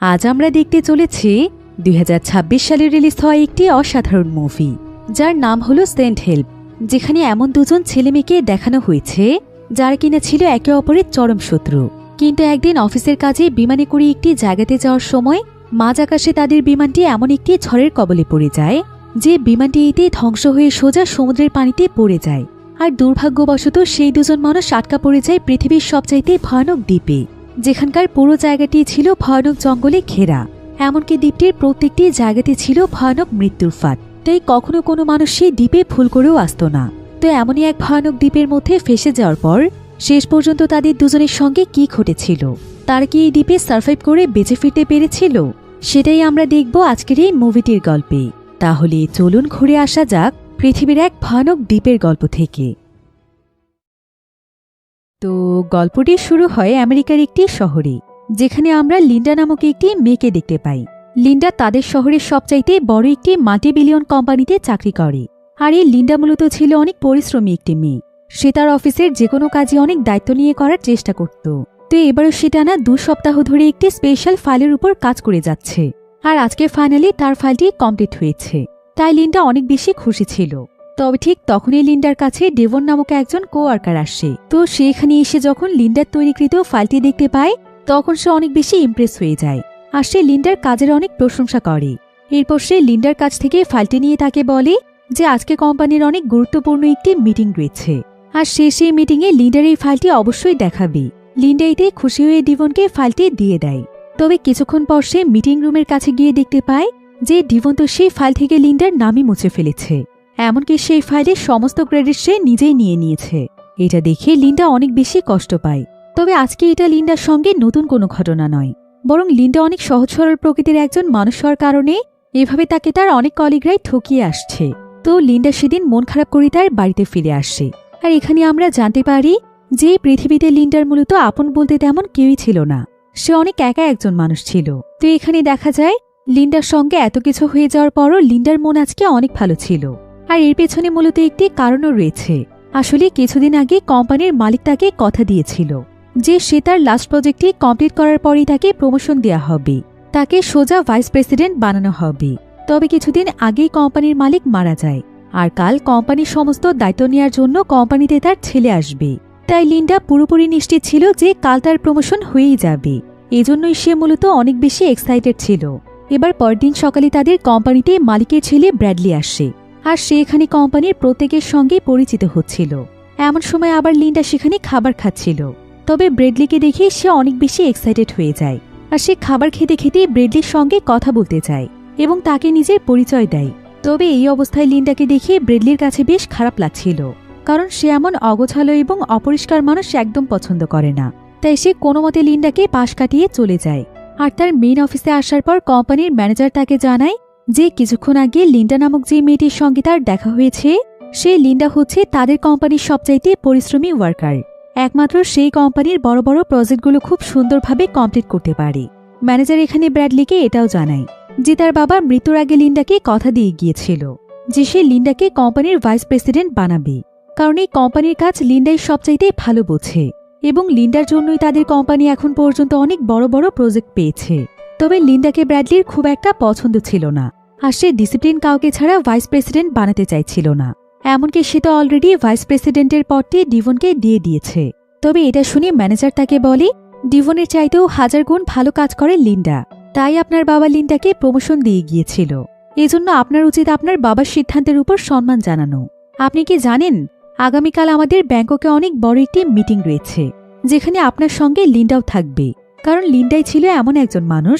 আজ আমরা দেখতে চলেছি ২০২৬ সালে রিলিজ হওয়া একটি অসাধারণ মুভি, যার নাম হলো সেন্ট হেল্প, যেখানে এমন দুজন ছেলেমেয়েকে দেখানো হয়েছে যারা কিনা ছিল একে অপরের চরম শত্রু। কিন্তু একদিন অফিসের কাজে বিমানে করে একটি জায়গাতে যাওয়ার সময় মাঝ আকাশে তাদের বিমানটি এমন একটি ঝড়ের কবলে পড়ে যায় যে বিমানটি এতে ধ্বংস হয়ে সোজা সমুদ্রের পানিতে পড়ে যায়। আর দুর্ভাগ্যবশত সেই দুজন মানুষ আটকা পড়ে যায় পৃথিবীর সবচাইতে ভয়ানক দ্বীপে, যেখানকার পুরো জায়গাটি ছিল ভয়ানক জঙ্গলে ঘেরা। এমনকি দ্বীপটির প্রত্যেকটি জায়গাতে ছিল ভয়ানক মৃত্যুর ফাঁদ, তাই কখনো কোনো মানুষ সেই দ্বীপে ভুল করেও আসত না। তো এমনই এক ভয়ানক দ্বীপের মধ্যে ফেসে যাওয়ার পর শেষ পর্যন্ত তাদের দুজনের সঙ্গে কি ঘটেছিল, তারা কি এই দ্বীপে সার্ভাইভ করে বেঁচে ফিরতে পেরেছিল, সেটাই আমরা দেখব আজকের এই মুভিটির গল্পে। তাহলে চলুন ঘুরে আসা যাক পৃথিবীর এক ভয়ানক দ্বীপের গল্প থেকে। তো গল্পটি শুরু হয় আমেরিকার একটি শহরে, যেখানে আমরা লিন্ডা নামক একটি মেয়েকে দেখতে পাই। লিন্ডা তাদের শহরের সবচাইতে বড় একটি মাল্টিবিলিয়ন কোম্পানিতে চাকরি করে। আর এই লিন্ডা মূলত ছিল অনেক পরিশ্রমী একটি মেয়ে। সে তার অফিসের যে কোনো কাজে অনেক দায়িত্ব নিয়ে করার চেষ্টা করত। তো এবারও সে টানা 2 সপ্তাহ ধরে একটি স্পেশাল ফাইলের উপর কাজ করে যাচ্ছে। আর আজকে ফাইনালি তার ফাইলটি কমপ্লিট হয়েছে, তাই লিন্ডা অনেক বেশি খুশি ছিল। তবে ঠিক তখনই লিন্ডার কাছে ডেভন নামক একজন কোয়ার্কার আসে। তো সে এখানে এসে যখন লিন্ডার তৈরিকৃত ফাইলটি দেখতে পায়, তখন সে অনেক বেশি ইমপ্রেস হয়ে যায়। আর সে লিন্ডার কাজের অনেক প্রশংসা করে। এরপর সে লিন্ডার কাছ থেকে ফাইলটি নিয়ে তাকে বলে যে আজকে কোম্পানির অনেক গুরুত্বপূর্ণ একটি মিটিং রয়েছে, আর সে সেই মিটিংয়ে লিন্ডার এই ফাইলটি অবশ্যই দেখাবে। লিন্ডা এতে খুশি হয়ে ডিভনকে ফাইলটি দিয়ে দেয়। তবে কিছুক্ষণ পর সে মিটিং রুমের কাছে গিয়ে দেখতে পায় যে ডিভন তো সেই ফাইল থেকে লিন্ডার নামই মুছে ফেলেছে। এমনকি সেই ফাইলের সমস্ত ক্রেডিট সে নিজেই নিয়ে নিয়েছে। এটা দেখে লিন্ডা অনেক বেশি কষ্ট পায়। তবে আজকে এটা লিন্ডার সঙ্গে নতুন কোনো ঘটনা নয়, বরং লিন্ডা অনেক সহজ সরল প্রকৃতির একজন মানুষ হওয়ার কারণে এভাবে তাকে তার অনেক কলিগরাই ঠকিয়ে আসছে। তো লিন্ডা সেদিন মন খারাপ করে তার বাড়িতে ফিরে আসে। আর এখানে আমরা জানতে পারি যে পৃথিবীতে লিন্ডার মূলত আপন বলতে তেমন কেউই ছিল না। সে অনেক একা একজন মানুষ ছিল। তো এখানে দেখা যায় লিন্ডার সঙ্গে এত কিছু হয়ে যাওয়ার পরও লিন্ডার মন আজকে অনেক ভালো ছিল। আর এর পেছনে মূলত একটি কারণও রয়েছে। আসলে কিছুদিন আগে কোম্পানির মালিক তাকে কথা দিয়েছিল যে সে তার লাস্ট প্রজেক্টটি কমপ্লিট করার পরই তাকে প্রমোশন দেওয়া হবে, তাকে সোজা ভাইস প্রেসিডেন্ট বানানো হবে। তবে কিছুদিন আগেই কোম্পানির মালিক মারা যায়, আর কাল কোম্পানির সমস্ত দায়িত্ব নেওয়ার জন্য কোম্পানিতে তার ছেলে আসবে। তাই লিন্ডা পুরোপুরি নিশ্চিত ছিল যে কাল তার প্রমোশন হয়েই যাবে। এজন্যই সে মূলত অনেক বেশি এক্সাইটেড ছিল। এবার পরদিন সকালে তাদের কোম্পানিতে মালিকের ছেলে ব্র্যাডলি আসে, আর সে এখানে কোম্পানির প্রত্যেকের সঙ্গে পরিচিত হচ্ছিল। এমন সময় আবার লিন্ডা সেখানে খাবার খাচ্ছিল। তবে ব্রেডলিকে দেখে সে অনেক বেশি এক্সাইটেড হয়ে যায়, আর সে খাবার খেতে খেতে ব্রেডলির সঙ্গে কথা বলতে চায় এবং তাকে নিজের পরিচয় দেয়। তবে এই অবস্থায় লিন্ডাকে দেখে ব্রেডলির কাছে বেশ খারাপ লাগছিল, কারণ সে এমন অগোছালো এবং অপরিষ্কার মানুষ একদম পছন্দ করে না। তাই সে কোনো মতে লিন্ডাকে পাশ কাটিয়ে চলে যায়। আর তার মেইন অফিসে আসার পর কোম্পানির ম্যানেজার তাকে জানায় যে কিছুক্ষণ আগে লিন্ডা নামক যে মেয়েটির সঙ্গে তার দেখা হয়েছে, সে লিন্ডা হচ্ছে তাদের কোম্পানির সবচাইতে পরিশ্রমী ওয়ার্কার। একমাত্র সেই কোম্পানির বড় বড় প্রজেক্টগুলো খুব সুন্দরভাবে কমপ্লিট করতে পারে। ম্যানেজার এখানে ব্র্যাডলিকে এটাও জানায় যে তার বাবা মৃত্যুর আগে লিন্ডাকে কথা দিয়ে গিয়েছিল যে সে লিন্ডাকে কোম্পানির ভাইস প্রেসিডেন্ট বানাবে, কারণ এই কোম্পানির কাজ লিন্ডাই সবচাইতে ভালো বোঝে এবং লিন্ডার জন্যই তাদের কোম্পানি এখন পর্যন্ত অনেক বড় বড় প্রজেক্ট পেয়েছে। তবে লিন্ডাকে ব্র্যাডলির খুব একটা পছন্দ ছিল না, আর সে ডিসিপ্লিন কাউকে ছাড়া ভাইস প্রেসিডেন্ট বানাতে চাইছিল না। এমনকি সে তো অলরেডি ভাইস প্রেসিডেন্টের পদটি ডিভনকে দিয়ে দিয়েছে। তবে এটা শুনে ম্যানেজার তাকে বলে ডিভনের চাইতেও 1000 গুণ ভালো কাজ করে লিন্ডা, তাই আপনার বাবা লিন্ডাকে প্রমোশন দিয়ে গিয়েছিল। এজন্য আপনার উচিত আপনার বাবার সিদ্ধান্তের উপর সম্মান জানানো। আপনি কি জানেন আগামীকাল আমাদের ব্যাংককে অনেক বড় একটি মিটিং রয়েছে, যেখানে আপনার সঙ্গে লিন্ডাও থাকবে। কারণ লিন্ডাই ছিল এমন একজন মানুষ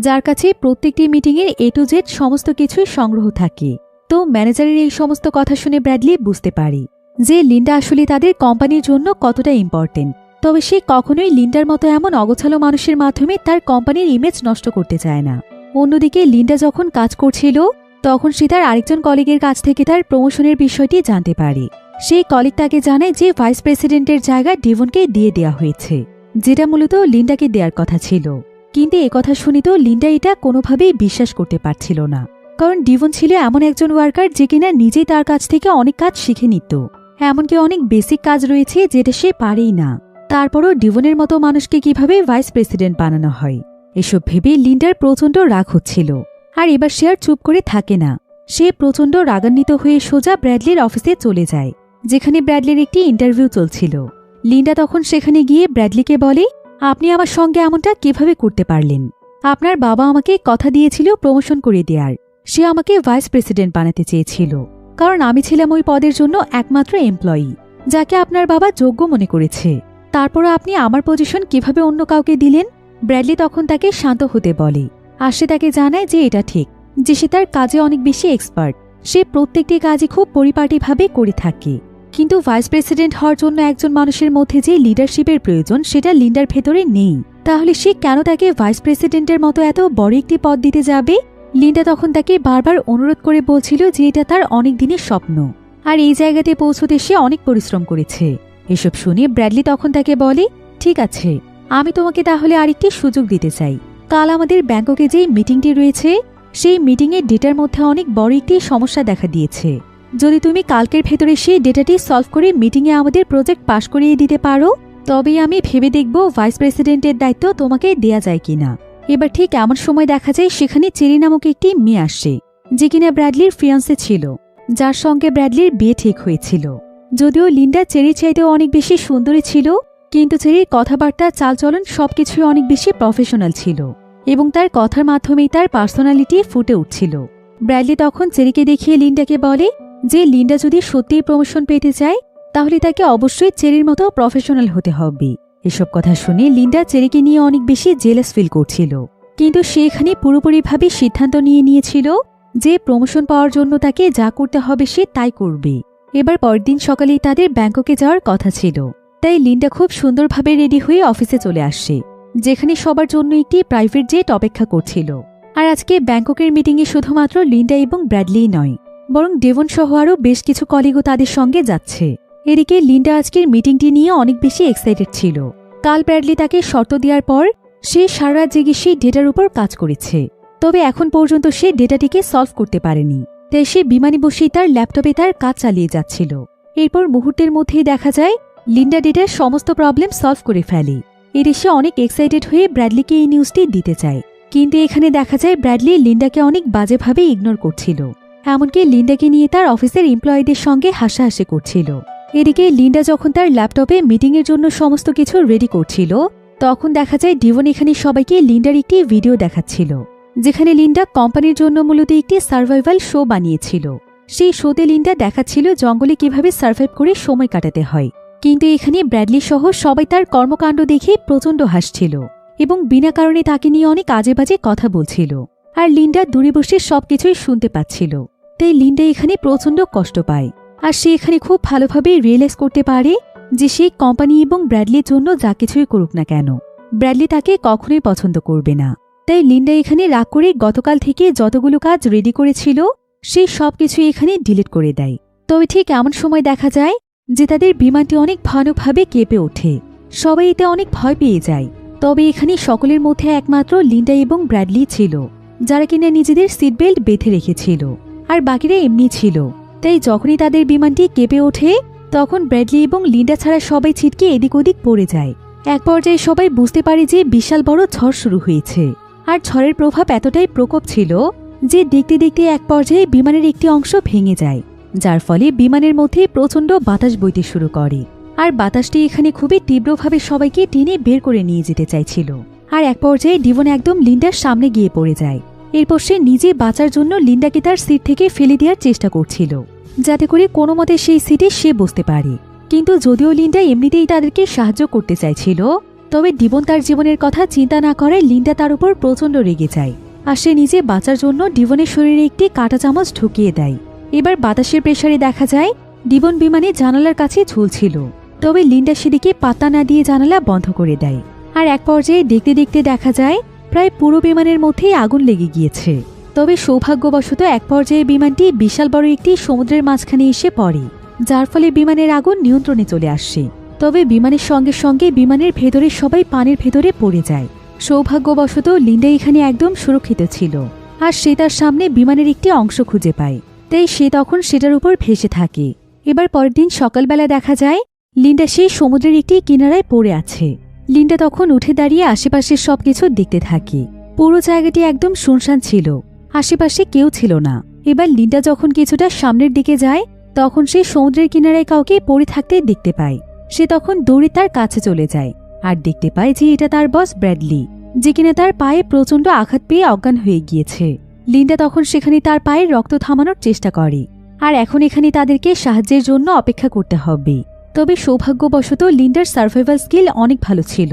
যার কাছে প্রত্যেকটি মিটিংয়ের A to Z সমস্ত কিছুই সংগ্রহ থাকে। তো ম্যানেজারের এই সমস্ত কথা শুনে ব্র্যাডলি বুঝতে পারে যে লিন্ডা আসলে তাদের কোম্পানির জন্য কতটা ইম্পর্টেন্ট। তবে সে কখনোই লিন্ডার মতো এমন অগোছালো মানুষের মাধ্যমে তার কোম্পানির ইমেজ নষ্ট করতে চায় না। অন্যদিকে লিন্ডা যখন কাজ করছিল, তখন সে তার আরেকজন কলিগের কাছ থেকে তার প্রমোশনের বিষয়টি জানতে পারে। সেই কলিগ তাকে জানায় যে ভাইস প্রেসিডেন্টের জায়গা ডিভনকে দিয়ে দেওয়া হয়েছে, যেটা মূলত লিন্ডাকে দেওয়ার কথা ছিল। কিন্তু একথা শুনে তো লিন্ডা এটা কোনোভাবেই বিশ্বাস করতে পারছিল না, কারণ ডিভন ছিল এমন একজন ওয়ার্কার যে কিনা নিজেই তার কাছ থেকে অনেক কাজ শিখে নিত। এমনকি অনেক বেসিক কাজ রয়েছে যেটা সে পারেই না। তারপরও ডিভনের মতো মানুষকে কিভাবে ভাইস প্রেসিডেন্ট বানানো হয় এসব ভেবে লিন্ডার প্রচণ্ড রাগ হচ্ছিল। আর এবার সে আর চুপ করে থাকে না। সে প্রচণ্ড রাগান্বিত হয়ে সোজা ব্র্যাডলির অফিসে চলে যায়, যেখানে ব্র্যাডলির একটি ইন্টারভিউ চলছিল। লিন্ডা তখন সেখানে গিয়ে ব্র্যাডলিকে বলে, আপনি আমার সঙ্গে এমনটা কিভাবে করতে পারলেন? আপনার বাবা আমাকে কথা দিয়েছিল প্রমোশন করে দেওয়ার। সে আমাকে ভাইস প্রেসিডেন্ট বানাতে চেয়েছিল, কারণ আমি ছিলাম ওই পদের জন্য একমাত্র এমপ্লয়ি যাকে আপনার বাবা যোগ্য মনে করেছে। তারপরও আপনি আমার পজিশন কিভাবে অন্য কাউকে দিলেন? ব্র্যাডলি তখন তাকে শান্ত হতে বলে, আর সে তাকে জানায় যে এটা ঠিক যে সে তার কাজে অনেক বেশি এক্সপার্ট। সে প্রত্যেকটি কাজই খুব পরিপাটিভাবে করে থাকে, কিন্তু ভাইস প্রেসিডেন্ট হওয়ার জন্য একজন মানুষের মধ্যে যে লিডারশিপের প্রয়োজন সেটা লিন্ডার ভেতরে নেই। তাহলে সে কেন তাকে ভাইস প্রেসিডেন্টের মতো এত বড় একটি পদ দিতে যাবে? লিন্ডা তখন তাকে বারবার অনুরোধ করে বলছিল যে এটা তার অনেক দিনের স্বপ্ন, আর এই জায়গাতে পৌঁছতে সে অনেক পরিশ্রম করেছে। এসব শুনে ব্র্যাডলি তখন তাকে বলে, ঠিক আছে, আমি তোমাকে তাহলে আরেকটি সুযোগ দিতে চাই। কাল আমাদের ব্যাংককে যে মিটিংটি রয়েছে সেই মিটিংয়ের ডেটার মধ্যে অনেক বড় একটি সমস্যা দেখা দিয়েছে। যদি তুমি কালকের ভেতরে সেই ডেটাটি সলভ করে মিটিংয়ে আমাদের প্রজেক্ট পাশ করিয়ে দিতে পারো, তবেই আমি ভেবে দেখব ভাইস প্রেসিডেন্টের দায়িত্ব তোমাকে দেয়া যায় কিনা। এবার ঠিক এমন সময় দেখা যায় সেখানে চেরি নামক একটি মেয়ে আসে, যে কিনা ব্র্যাডলির ফিয়ান্সে ছিল, যার সঙ্গে ব্র্যাডলির বিয়ে ঠিক হয়েছিল। যদিও লিন্ডা চেরি চাইতেও অনেক বেশি সুন্দরী ছিল, কিন্তু চেরির কথাবার্তা, চালচলন সবকিছুই অনেক বেশি প্রফেশনাল ছিল, এবং তার কথার মাধ্যমেই তার পার্সোনালিটি ফুটে উঠছিল। ব্র্যাডলি তখন চেরিকে দেখিয়ে লিন্ডাকে বলে যে লিন্ডা যদি সত্যিই প্রমোশন পেতে চায় তাহলে তাকে অবশ্যই চেরির মতো প্রফেশনাল হতে হবে। এসব কথা শুনে লিন্ডা চেরিকে নিয়ে অনেক বেশি জেলাস ফিল করছিল, কিন্তু সে এখানে পুরোপুরিভাবে সিদ্ধান্ত নিয়েছিল যে প্রমোশন পাওয়ার জন্য তাকে যা করতে হবে সে তাই করবে। এবার পরের দিন সকালেই তাদের ব্যাংককে যাওয়ার কথা ছিল, তাই লিন্ডা খুব সুন্দরভাবে রেডি হয়ে অফিসে চলে আসে, যেখানে সবার জন্য একটি প্রাইভেট জেট অপেক্ষা করছিল। আর আজকে ব্যাংককের মিটিংয়ে শুধুমাত্র লিন্ডা এবং ব্র্যাডলিই নয়, বরং ডেভন সহ আরও বেশ কিছু কলিগও তাদের সঙ্গে যাচ্ছে। এদিকে লিন্ডা আজকের মিটিংটি নিয়ে অনেক বেশি এক্সাইটেড ছিল। কাল ব্র্যাডলি তাকে শর্ত দেওয়ার পর সে সারা রাত জেগে সেই ডেটার উপর কাজ করেছে, তবে এখন পর্যন্ত সে ডেটাটিকে সলভ করতে পারেনি। তাই সে বিমানে বসেই তার ল্যাপটপে তার কাজ চালিয়ে যাচ্ছিল। এরপর মুহূর্তের মধ্যেই দেখা যায় লিন্ডা ডেটার সমস্ত প্রবলেম সলভ করে ফেলে। এর সে অনেক এক্সাইটেড হয়ে ব্র্যাডলিকে এই নিউজটি দিতে চায়, কিন্তু এখানে দেখা যায় ব্র্যাডলি লিন্ডাকে অনেক বাজেভাবে ইগনোর করছিল, এমনকি লিন্ডাকে নিয়ে তার অফিসের এমপ্লয়ীদের সঙ্গে হাসাহাসি করছিল। এদিকে লিন্ডা যখন তার ল্যাপটপে মিটিংয়ের জন্য সমস্ত কিছু রেডি করছিল, তখন দেখা যায় ডিভন এখানে সবাইকে লিন্ডার একটি ভিডিও দেখাচ্ছিল, যেখানে লিন্ডা কোম্পানির জন্য মূলত একটি সার্ভাইভাল শো বানিয়েছিল। সেই শোতে লিন্ডা দেখাচ্ছিল জঙ্গলে কিভাবে সার্ভাইভ করে সময় কাটাতে হয়, কিন্তু এখানে ব্র্যাডলি সহ সবাই তার কর্মকাণ্ড দেখে প্রচণ্ড হাসছিল এবং বিনা কারণে তাকে নিয়ে অনেক আজে বাজে কথা বলছিল। আর লিন্ডা দূরে বসে সবকিছুই শুনতে পাচ্ছিল, তাই লিন্ডা এখানে প্রচণ্ড কষ্ট পায়। আর সে এখানে খুব ভালোভাবে রিয়েলাইজ করতে পারে যে সে কোম্পানি এবং ব্র্যাডলির জন্য যা কিছুই করুক না কেন, ব্র্যাডলি তাকে কখনোই পছন্দ করবে না। তাই লিন্ডা এখানে রাগ করে গতকাল থেকে যতগুলো কাজ রেডি করেছিল সেই সবকিছুই এখানে ডিলিট করে দেয়। তবে ঠিক এমন সময় দেখা যায় যে তাদের বিমানটি অনেক ভয়ানকভাবে কেঁপে ওঠে। সবাই এতে অনেক ভয় পেয়ে যায়, তবে এখানে সকলের মধ্যে একমাত্র লিন্ডা এবং ব্র্যাডলি ছিল যারা কিনা নিজেদের সিট বেল্ট বেঁধে রেখেছিল, আর বাকিরা এমনি ছিল। তাই যখনই তাদের বিমানটি কেঁপে ওঠে তখন ব্র্যাডলি এবং লিন্ডা ছাড়া সবাই ছিটকে এদিক ওদিক পড়ে যায়। এক পর্যায়ে সবাই বুঝতে পারে যে বিশাল বড় ঝড় শুরু হয়েছে, আর ঝড়ের প্রভাব এতটাই প্রকোপ ছিল যে দেখতে দেখতে এক পর্যায়ে বিমানের একটি অংশ ভেঙে যায়, যার ফলে বিমানের মধ্যে প্রচণ্ড বাতাস বইতে শুরু করে। আর বাতাসটি এখানে খুবই তীব্রভাবে সবাইকে টেনে বের করে নিয়ে যেতে চাইছিল। আর এক পর্যায়ে ডিভন একদম লিন্ডার সামনে গিয়ে পড়ে যায়। এরপর সে নিজে বাঁচার জন্য লিন্ডাকে তার সিট থেকে ফেলে দেওয়ার চেষ্টা করছিল, যাতে করে কোনো মতে সেই সিটে সে বসতে পারে। কিন্তু যদিও লিন্ডা এমনিতেই তাদেরকে সাহায্য করতে চাইছিল, তবে ডিভন তার জীবনের কথা চিন্তা না করায় লিন্ডা তার উপর প্রচণ্ড রেগে যায়, আর সে নিজে বাঁচার জন্য ডিভনের শরীরে একটি কাঁটা চামচ ঢুকিয়ে দেয়। এবার বাতাসের প্রেসারে দেখা যায় ডিভন বিমানে জানালার কাছে ঝুলছিল, তবে লিন্ডা সেদিকে পাত্তা না দিয়ে জানালা বন্ধ করে দেয়। আর এক পর্যায়ে দেখতে দেখতে দেখা যায় প্রায় পুরো বিমানের মধ্যেই আগুন লেগে গিয়েছে। তবে সৌভাগ্যবশত এক পর্যায়ে বিমানটি বিশাল বড় একটি সমুদ্রের মাঝখানে এসে পড়ে, যার ফলে বিমানের আগুন নিয়ন্ত্রণে চলে আসে। তবে বিমানের সঙ্গে সঙ্গে বিমানের ভেতরে সবাই পানির ভেতরে পড়ে যায়। সৌভাগ্যবশত লিন্ডা এখানে একদম সুরক্ষিত ছিল, আর সে তার সামনে বিমানের একটি অংশ খুঁজে পায়, তাই সে তখন সেটার উপর ভেসে থাকে। এবার পরের দিন সকালবেলা দেখা যায় লিন্ডা সেই সমুদ্রের একটি কিনারায় পড়ে আছে। লিন্ডা তখন উঠে দাঁড়িয়ে আশেপাশের সবকিছু দেখতে থাকে। পুরো জায়গাটি একদম শুনশান ছিল, আশেপাশে কেউ ছিল না। এবার লিন্ডা যখন কিছুটা সামনের দিকে যায় তখন সে সমুদ্রের কিনারায় কাউকে পড়ে থাকতে দেখতে পায়। সে তখন দৌড়ে তার কাছে চলে যায় আর দেখতে পায় যে এটা তার বস ব্র্যাডলি, যে কিনা তার পায়ে প্রচণ্ড আঘাত পেয়ে অজ্ঞান হয়ে গিয়েছে। লিন্ডা তখন সেখানে তার পায়ের রক্ত থামানোর চেষ্টা করে, আর এখন এখানে তাদেরকে সাহায্যের জন্য অপেক্ষা করতে হবে। তবে সৌভাগ্যবশত লিন্ডার সার্ভাইভাল স্কিল অনেক ভালো ছিল।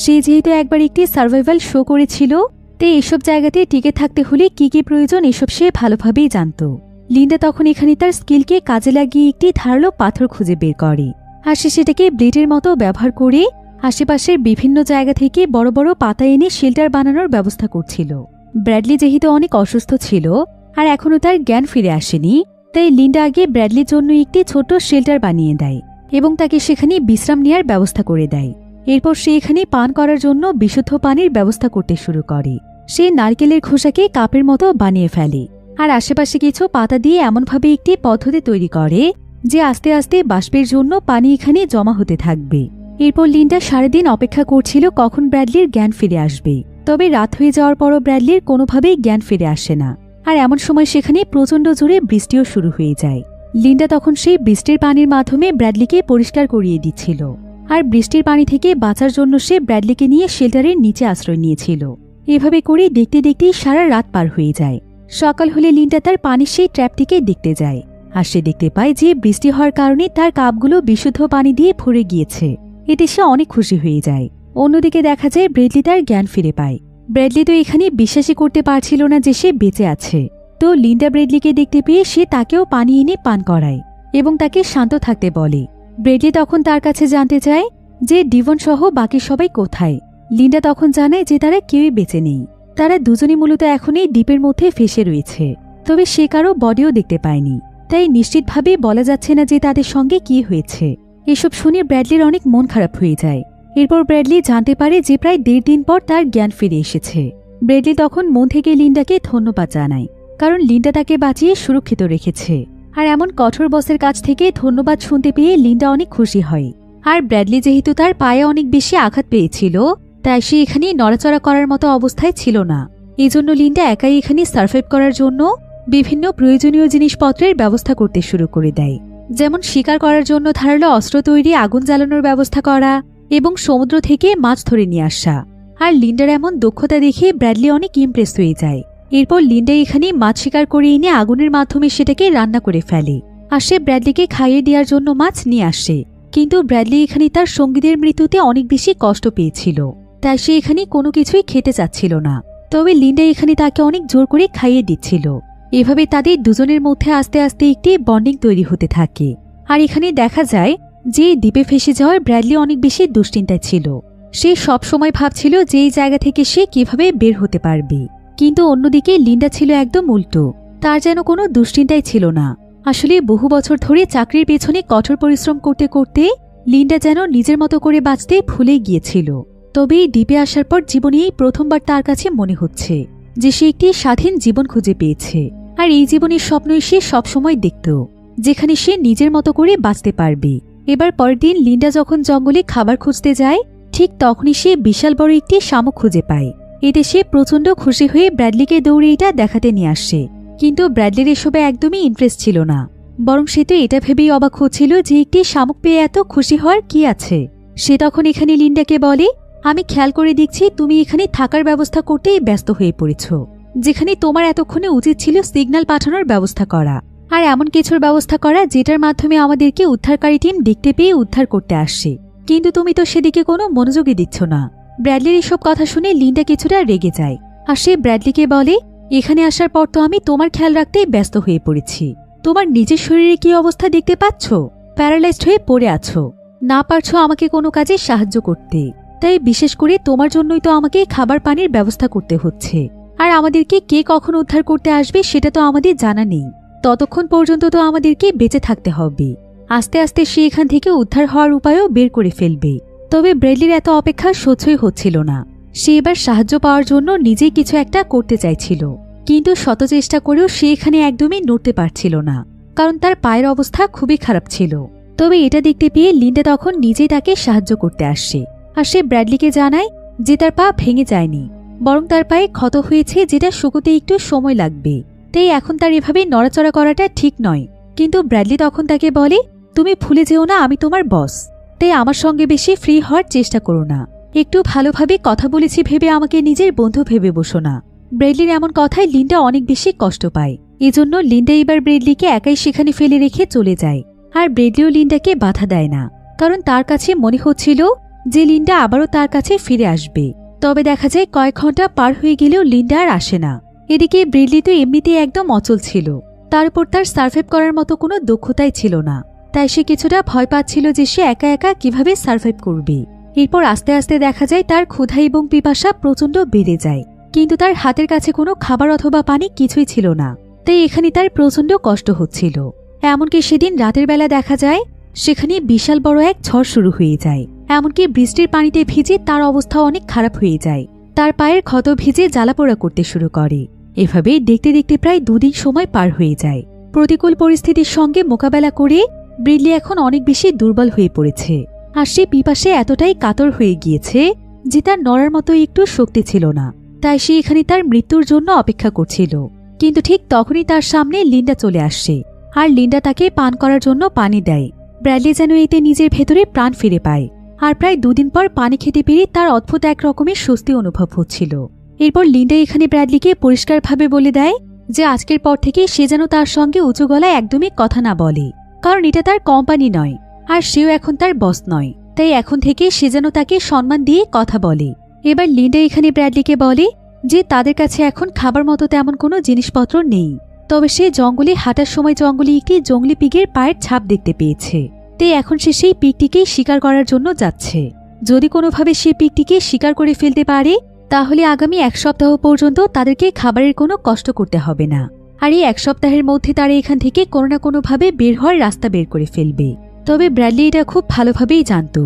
সে যেহেতু একবার একটি সার্ভাইভাল শো করেছিল, তাই এসব জায়গাতে টিকে থাকতে হলে কি কি প্রয়োজন এসব সে ভালোভাবেই জানত। লিন্ডা তখন এখানে তার স্কিলকে কাজে লাগিয়ে একটি ধারালো পাথর খুঁজে বের করে, আর সে সেটাকে ব্লেডের মতো ব্যবহার করে আশেপাশের বিভিন্ন জায়গা থেকে বড় বড় পাতা এনে শেল্টার বানানোর ব্যবস্থা করছিল। ব্র্যাডলি যেহেতু অনেক অসুস্থ ছিল আর এখনও তার জ্ঞান ফিরে আসেনি, তাই লিন্ডা আগে ব্র্যাডলির জন্য একটি ছোট শেল্টার বানিয়ে দেয় এবং তাকে সেখানে বিশ্রাম নেওয়ার ব্যবস্থা করে দেয়। এরপর সে এখানে পান করার জন্য বিশুদ্ধ পানির ব্যবস্থা করতে শুরু করে। সে নারকেলের খোসাকে কাপের মতো বানিয়ে ফেলে আর আশেপাশে কিছু পাতা দিয়ে এমনভাবে একটি পদ্ধতি তৈরি করে যে আস্তে আস্তে বাষ্পের জন্য পানি এখানে জমা হতে থাকবে। এরপর লিন্ডা সারাদিন অপেক্ষা করছিল কখন ব্র্যাডলির জ্ঞান ফিরে আসবে। তবে রাত হয়ে যাওয়ার পরও ব্র্যাডলির কোনোভাবেই জ্ঞান ফিরে আসে না, আর এমন সময় সেখানে প্রচণ্ড জোরে বৃষ্টিও শুরু হয়ে যায়। লিন্ডা তখন সেই বৃষ্টির পানির মাধ্যমে ব্র্যাডলিকে পরিষ্কার করিয়ে দিচ্ছিল, আর বৃষ্টির পানি থেকে বাঁচার জন্য সে ব্র্যাডলিকে নিয়ে শেল্টারের নিচে আশ্রয় নিয়েছিল। এভাবে করে দেখতে দেখতেই সারা রাত পার হয়ে যায়। সকাল হলে লিন্ডা তার পানির সেই ট্র্যাপটিকে দেখতে যায়, আর সে দেখতে পায় যে বৃষ্টি হওয়ার কারণে তার কাপগুলো বিশুদ্ধ পানি দিয়ে ভরে গিয়েছে। এতে সে অনেক খুশি হয়ে যায়। অন্যদিকে দেখা যায় ব্র্যাডলি তার জ্ঞান ফিরে পায়। ব্র্যাডলি তো এখানে বিশ্বাসই করতে পারছিল না যে সে বেঁচে আছে। তো লিন্ডা ব্র্যাডলিকে দেখতে পেয়ে সে তাকেও পানি এনে পান করায় এবং তাকে শান্ত থাকতে বলে। ব্র্যাডলি তখন তার কাছে জানতে চায় যে ডিভন সহ বাকি সবাই কোথায়। লিন্ডা তখন জানায় যে তারা কেউই বেঁচে নেই, তারা দুজনই মূলত এখন এই দ্বীপের মধ্যে ফেসে রয়েছে। তবে সে কারো বডিও দেখতে পায়নি, তাই নিশ্চিতভাবে বলা যাচ্ছে না যে তাদের সঙ্গে কি হয়েছে। এসব শুনে ব্র্যাডলির অনেক মন খারাপ হয়ে যায়। এরপর ব্র্যাডলি জানতে পারে যে প্রায় 1.5 দিন পর তার জ্ঞান ফিরে এসেছে। ব্র্যাডলি তখন মন থেকে লিন্ডাকে ধন্যবাদ জানায়, কারণ লিন্ডা তাকে বাঁচিয়ে সুরক্ষিত রেখেছে। আর এমন কঠোর বসের কাছ থেকে ধন্যবাদ শুনতে পেয়ে লিন্ডা অনেক খুশি হয়। আর ব্র্যাডলি যেহেতু তার পায়ে অনেক বেশি আঘাত পেয়েছিল, তাই সে এখানে নড়াচড়া করার মতো অবস্থায় ছিল না। এজন্য লিন্ডা একাই এখানে সার্ভাইভ করার জন্য বিভিন্ন প্রয়োজনীয় জিনিসপত্রের ব্যবস্থা করতে শুরু করে দেয়, যেমন শিকার করার জন্য ধারালো অস্ত্র তৈরি, আগুন জ্বালানোর ব্যবস্থা করা এবং সমুদ্র থেকে মাছ ধরে নিয়ে আসা। আর লিন্ডার এমন দক্ষতা দেখে ব্র্যাডলি অনেক ইমপ্রেস হয়ে যায়। এরপর লিন্ডা এখানে মাছ শিকার করে এনে আগুনের মাধ্যমে সেটাকে রান্না করে ফেলে, আর সে ব্র্যাডলিকে খাইয়ে দেওয়ার জন্য মাছ নিয়ে আসে। কিন্তু ব্র্যাডলি এখানে তার সঙ্গীদের মৃত্যুতে অনেক বেশি কষ্ট পেয়েছিল, তাই সে এখানে কোনো কিছুই খেতে চাচ্ছিল না। তবে লিন্ডা এখানে তাকে অনেক জোর করে খাইয়ে দিচ্ছিল। এভাবে তাদের দুজনের মধ্যে আস্তে আস্তে একটি বন্ডিং তৈরি হতে থাকে। আর এখানে দেখা যায় যে দ্বীপে ফেসে যাওয়ার ব্র্যাডলি অনেক বেশি দুশ্চিন্তায় ছিল। সে সব সময় ভাবছিল যে এই জায়গা থেকে সে কিভাবে বের হতে পারবে। কিন্তু অন্যদিকে লিন্ডা ছিল একদম উল্টো, তার যেন কোনো দুশ্চিন্তাই ছিল না। আসলে বহু বছর ধরে চাকরির পেছনে কঠোর পরিশ্রম করতে করতে লিন্ডা যেন নিজের মতো করে বাঁচতে ভুলে গিয়েছিল। তবে এই দ্বীপে আসার পর জীবনে এই প্রথমবার তার কাছে মনে হচ্ছে যে সে একটি স্বাধীন জীবন খুঁজে পেয়েছে। আর এই জীবনের স্বপ্নই সে সবসময় দেখত, যেখানে সে নিজের মতো করে বাঁচতে পারবে। এবার পরের দিন লিন্ডা যখন জঙ্গলে খাবার খুঁজতে যায়, ঠিক তখনই সে বিশাল বড় একটি শামুক খুঁজে পায়। এতে সে প্রচণ্ড খুশি হয়ে ব্র্যাডলিকে দৌড়ে এটা দেখাতে নিয়ে আসে। কিন্তু ব্র্যাডলির এসবে একদমই ইন্টারেস্ট ছিল না, বরং সে তো এটা ভেবেই অবাক হচ্ছিল যে একটি শামুক পেয়ে এত খুশি হওয়ার কি আছে। সে তখন এখানে লিন্ডাকে বলে, আমি খেয়াল করে দেখছি তুমি এখানে থাকার ব্যবস্থা করতেই ব্যস্ত হয়ে পড়েছ, যেখানে তোমার এতক্ষণে উচিত ছিল সিগন্যাল পাঠানোর ব্যবস্থা করা আর এমন কিছুর ব্যবস্থা করা যেটার মাধ্যমে আমাদেরকে উদ্ধারকারী টিম দেখতে পেয়ে উদ্ধার করতে আসছে। কিন্তু তুমি তো সেদিকে কোনো মনোযোগই দিচ্ছ না। ব্র্যাডলির এসব কথা শুনে লিন্ডা কিছুটা রেগে যায়, আর সে ব্র্যাডলিকে বলে, এখানে আসার পর তো আমি তোমার খেয়াল রাখতেই ব্যস্ত হয়ে পড়েছি। তোমার নিজের শরীরে কি অবস্থা দেখতে পাচ্ছ? প্যারালাইজড হয়ে পড়ে আছো, না পারছো আমাকে কোনো কাজে সাহায্য করতে। তাই বিশেষ করে তোমার জন্যই তো আমাকে খাবার পানির ব্যবস্থা করতে হচ্ছে। আর আমাদেরকে কে কখন উদ্ধার করতে আসবে সেটা তো আমাদের জানা নেই। ততক্ষণ পর্যন্ত তো আমাদেরকে বেঁচে থাকতে হবে। আস্তে আস্তে সে এখান থেকে উদ্ধার হওয়ার উপায়ও বের করে ফেলবে। তবে ব্র্যাডলির এত অপেক্ষা সহ্যই হচ্ছিল না। সে এবার সাহায্য পাওয়ার জন্য নিজেই কিছু একটা করতে চাইছিল, কিন্তু শত চেষ্টা করেও সে এখানে একদমই নড়তে পারছিল না, কারণ তার পায়ের অবস্থা খুবই খারাপ ছিল। তবে এটা দেখতে পেয়ে লিন্ডা তখন নিজেই তাকে সাহায্য করতে আসছে। আর সে ব্র্যাডলিকে জানায় যে তার পা ভেঙে যায়নি, বরং তার পায়ে ক্ষত হয়েছে, যেটা শুকোতে একটু সময় লাগবে। তাই এখন তার এভাবে নড়াচড়া করাটা ঠিক নয়। কিন্তু ব্র্যাডলি তখন তাকে বলে, তুমি ভুলে যেও না আমি তোমার বস, তাই আমার সঙ্গে বেশি ফ্রি হওয়ার চেষ্টা করো না। একটু ভালোভাবে কথা বলেছি ভেবে আমাকে নিজের বন্ধু ভেবে বসো না। ব্র্যাডলির এমন কথায় লিন্ডা অনেক বেশি কষ্ট পায়। এজন্য লিন্ডা এবার ব্র্যাডলিকে একাই সেখানে ফেলে রেখে চলে যায়। আর ব্র্যাডলিও লিন্ডাকে বাধা দেয় না, কারণ তার কাছে মনে হচ্ছিল যে লিন্ডা আবারও তার কাছে ফিরে আসবে। তবে দেখা যায় কয়েক ঘন্টা পার হয়ে গেলেও লিন্ডা আর আসে না। এদিকে ব্র্যাডলি তো এমনিতেই একদম অচল ছিল, তার উপর তার সার্ভাইভ করার মতো কোনো দক্ষতাই ছিল না। তাই সে কিছুটা ভয় পাচ্ছিল যে সে একা একা কিভাবে সার্ভাইভ করবে। এরপর আস্তে আস্তে দেখা যায় তার ক্ষুধা এবং পিপাসা প্রচণ্ড বেড়ে যায়, কিন্তু তার হাতের কাছে কোনো খাবার অথবা পানি কিছুই ছিল না। তাই এখানে তার প্রচণ্ড কষ্ট হচ্ছিল। এমনকি সেদিন রাতের বেলা দেখা যায় সেখানে বিশাল বড় এক ঝড় শুরু হয়ে যায়। এমনকি বৃষ্টির পানিতে ভিজে তার অবস্থা অনেক খারাপ হয়ে যায়। তার পায়ের ক্ষত ভিজে জ্বালাপোড়া করতে শুরু করে। এভাবেই দেখতে দেখতে প্রায় 2 দিন সময় পার হয়ে যায়। প্রতিকূল পরিস্থিতির সঙ্গে মোকাবেলা করে ব্র্যাডলি এখন অনেক বেশি দুর্বল হয়ে পড়েছে। আর সে পিপাসে এতটাই কাতর হয়ে গিয়েছে যে তার নড়ার মতো একটু শক্তি ছিল না। তাই সে এখানে তার মৃত্যুর জন্য অপেক্ষা করছিল। কিন্তু ঠিক তখনই তার সামনে লিন্ডা চলে আসছে, আর লিন্ডা তাকে পান করার জন্য পানি দেয়। ব্র্যাডলি যেন এতে নিজের ভেতরে প্রাণ ফিরে পায়। আর প্রায় 2 দিন পর পানি খেতে পেরে তার অদ্ভুত এক রকমের স্বস্তি অনুভব হচ্ছিল। এরপর লিন্ডা এখানে ব্র্যাডলিকে পরিষ্কারভাবে বলে দেয় যে আজকের পর থেকে সে যেন তার সঙ্গে উঁচু গলায় একদমই কথা না বলে, কারণ এটা তার কোম্পানি নয়, আর সেও এখন তার বস নয়। তাই এখন থেকে সে যেন তাকে সম্মান দিয়ে কথা বলে। এবার লিন্ডা এখানে ব্র্যাডলিকে বলে যে তাদের কাছে এখন খাবার মতো তেমন কোনো জিনিসপত্র নেই। তবে সে জঙ্গলে হাঁটার সময় জঙ্গলে একটি জঙ্গলি পিগের পায়ের ছাপ দেখতে পেয়েছে। তাই এখন সে সেই পিগটিকেই শিকার করার জন্য যাচ্ছে। যদি কোনোভাবে সে পিগটিকে শিকার করে ফেলতে পারে তাহলে আগামী 1 সপ্তাহ পর্যন্ত তাদেরকে খাবারের কোনো কষ্ট করতে হবে না। আর এই 1 সপ্তাহের মধ্যে তারা এখান থেকে কোনো না কোনোভাবে বের হওয়ার রাস্তা বের করে ফেলবে। তবে ব্র্যাডলি এটা খুব ভালোভাবেই জানত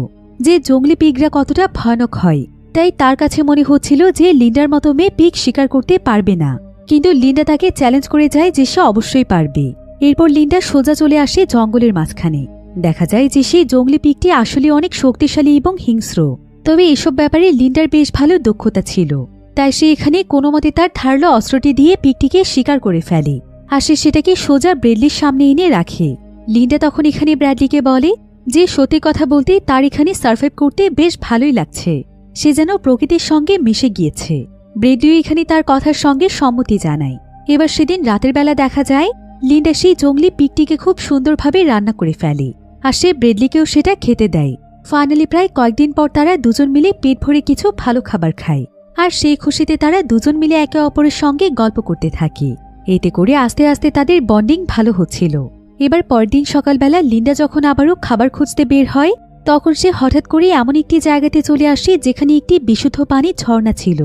যে জঙ্গলি পিগরা কতটা ভয়ানক হয়। তাই তার কাছে মনে হচ্ছিল যে লিন্ডার মতো মেয়ে পিগ শিকার করতে পারবে না। কিন্তু লিন্ডা তাকে চ্যালেঞ্জ করে যায় যে সে অবশ্যই পারবে। এরপর লিন্ডা সোজা চলে আসে জঙ্গলের মাঝখানে। দেখা যায় যে সেই জঙ্গলি পিগটি আসলে অনেক শক্তিশালী এবং হিংস্র। তবে এসব ব্যাপারে লিন্ডার বেশ ভালো দক্ষতা ছিল। তাই সে এখানে কোনো মতে তার ধারালো অস্ত্রটি দিয়ে পিগটিকে শিকার করে ফেলে। আর সে সেটাকে সোজা ব্র্যাডলির সামনে এনে রাখে। লিন্ডা তখন এখানে ব্র্যাডলিকে বলে যে সত্যি কথা বলতে তার এখানে সার্ভাইভ করতে বেশ ভালোই লাগছে। সে যেন প্রকৃতির সঙ্গে মিশে গিয়েছে। ব্র্যাডলিও এখানে তার কথার সঙ্গে সম্মতি জানায়। এবার সেদিন রাতের বেলা দেখা যায় লিন্ডা সেই জঙ্গলি পিগটিকে খুব সুন্দরভাবে রান্না করে ফেলে। আর সে ব্র্যাডলিকেও সেটা খেতে দেয়। ফাইনালি প্রায় কয়েকদিন পর তারা দুজন মিলে পেট ভরে কিছু ভালো খাবার খায়। আর সেই খুশিতে তারা দুজন মিলে একে অপরের সঙ্গে গল্প করতে থাকে। এতে করে আস্তে আস্তে তাদের বন্ডিং ভালো হচ্ছিল। এবার পরদিন সকালবেলা লিন্ডা যখন আবারও খাবার খুঁজতে বের হয় তখন সে হঠাৎ করে এমন একটি জায়গাতে চলে আসে যেখানে একটি বিশুদ্ধ পানির ঝর্ণা ছিল।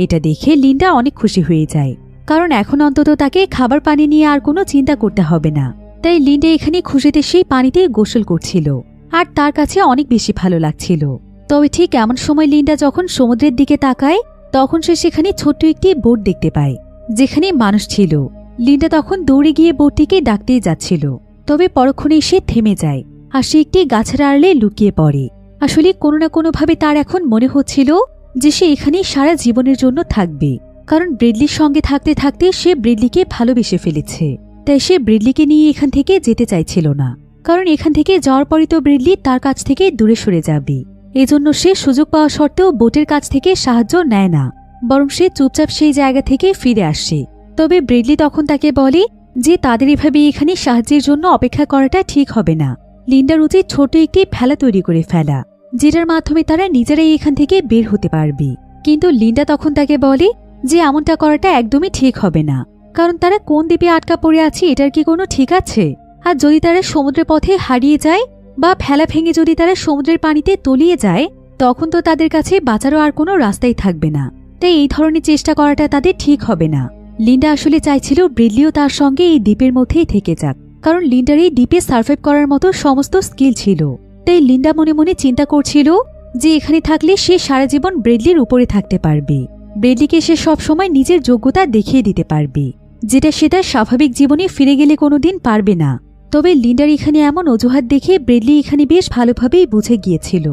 এটা দেখে লিন্ডা অনেক খুশি হয়ে যায়, কারণ এখন অন্তত তাকে খাবার পানি নিয়ে আর কোনো চিন্তা করতে হবে না। তাই লিন্ডা এখানে খুশিতে সেই পানিতে গোসল করছিল, আর তার কাছে অনেক বেশি ভালো লাগছিল। তবে ঠিক এমন সময় লিন্ডা যখন সমুদ্রের দিকে তাকায় তখন সে সেখানে ছোট্ট একটি বোট দেখতে পায় যেখানে মানুষ ছিল। লিন্ডা তখন দৌড়ে গিয়ে বোটটিকে ডাকতেই যাচ্ছিল, তবে পরক্ষণেই সে থেমে যায় আর সে একটি গাছের আড়ালে লুকিয়ে পড়ে। আসলে কোনো না কোনোভাবে তার এখন মনে হচ্ছিল যে সে এখানে সারা জীবনের জন্য থাকবে, কারণ ব্র্যাডলির সঙ্গে থাকতে থাকতে সে ব্র্যাডলিকে ভালোবেসে ফেলেছে। তাই সে ব্র্যাডলিকে নিয়ে এখান থেকে যেতে চাইছিল না, কারণ এখান থেকে যাওয়ার পরই তো ব্র্যাডলি তার কাছ থেকে দূরে সরে যাবে। এজন্য সে সুযোগ পাওয়া সত্ত্বেও বোটের কাছ থেকে সাহায্য নেয় না, বরং সে চুপচাপ সেই জায়গা থেকে ফিরে আসে। তবে ব্র্যাডলি তখন তাকে বলে যে তাদের এভাবে এখানে সাহায্যের জন্য অপেক্ষা করাটা ঠিক হবে না। লিন্ডার উচিত ছোট একটি ফেলা তৈরি করে ফেলা, যেটার মাধ্যমে তারা নিজেরাই এখান থেকে বের হতে পারবে। কিন্তু লিন্ডা তখন তাকে বলে যে এমনটা করাটা একদমই ঠিক হবে না, কারণ তারা কোন দ্বীপে আটকা পড়ে আছে এটার কি কোনো ঠিক আছে? আর যদি তারা সমুদ্রের পথে হারিয়ে যায় বা ফেলা ভেঙে যদি তারা সমুদ্রের পানিতে তলিয়ে যায় তখন তো তাদের কাছে বাঁচারও আর কোনো রাস্তাই থাকবে না। তাই এই ধরনের চেষ্টা করাটা তাদের ঠিক হবে না। লিন্ডা আসলে চাইছিল ব্র্যাডলিও তার সঙ্গে এই দ্বীপের মধ্যেই থেকে যাক, কারণ লিন্ডার এই দ্বীপে সার্ভাইভ করার মতো সমস্ত স্কিল ছিল। তাই লিন্ডা মনে মনে চিন্তা করছিল যে এখানে থাকলে সে সারা জীবন ব্র্যাডলির উপরে থাকতে পারবে। ব্র্যাডলিকে সে সবসময় নিজের যোগ্যতা দেখিয়ে দিতে পারবে, যেটা সেটা স্বাভাবিক জীবনে ফিরে গেলে কোনোদিন পারবে না। তবে লিন্ডার এখানে এমন অজুহাত দেখে ব্রেডলি এখানে বেশ ভালোভাবেই বুঝে গিয়েছিল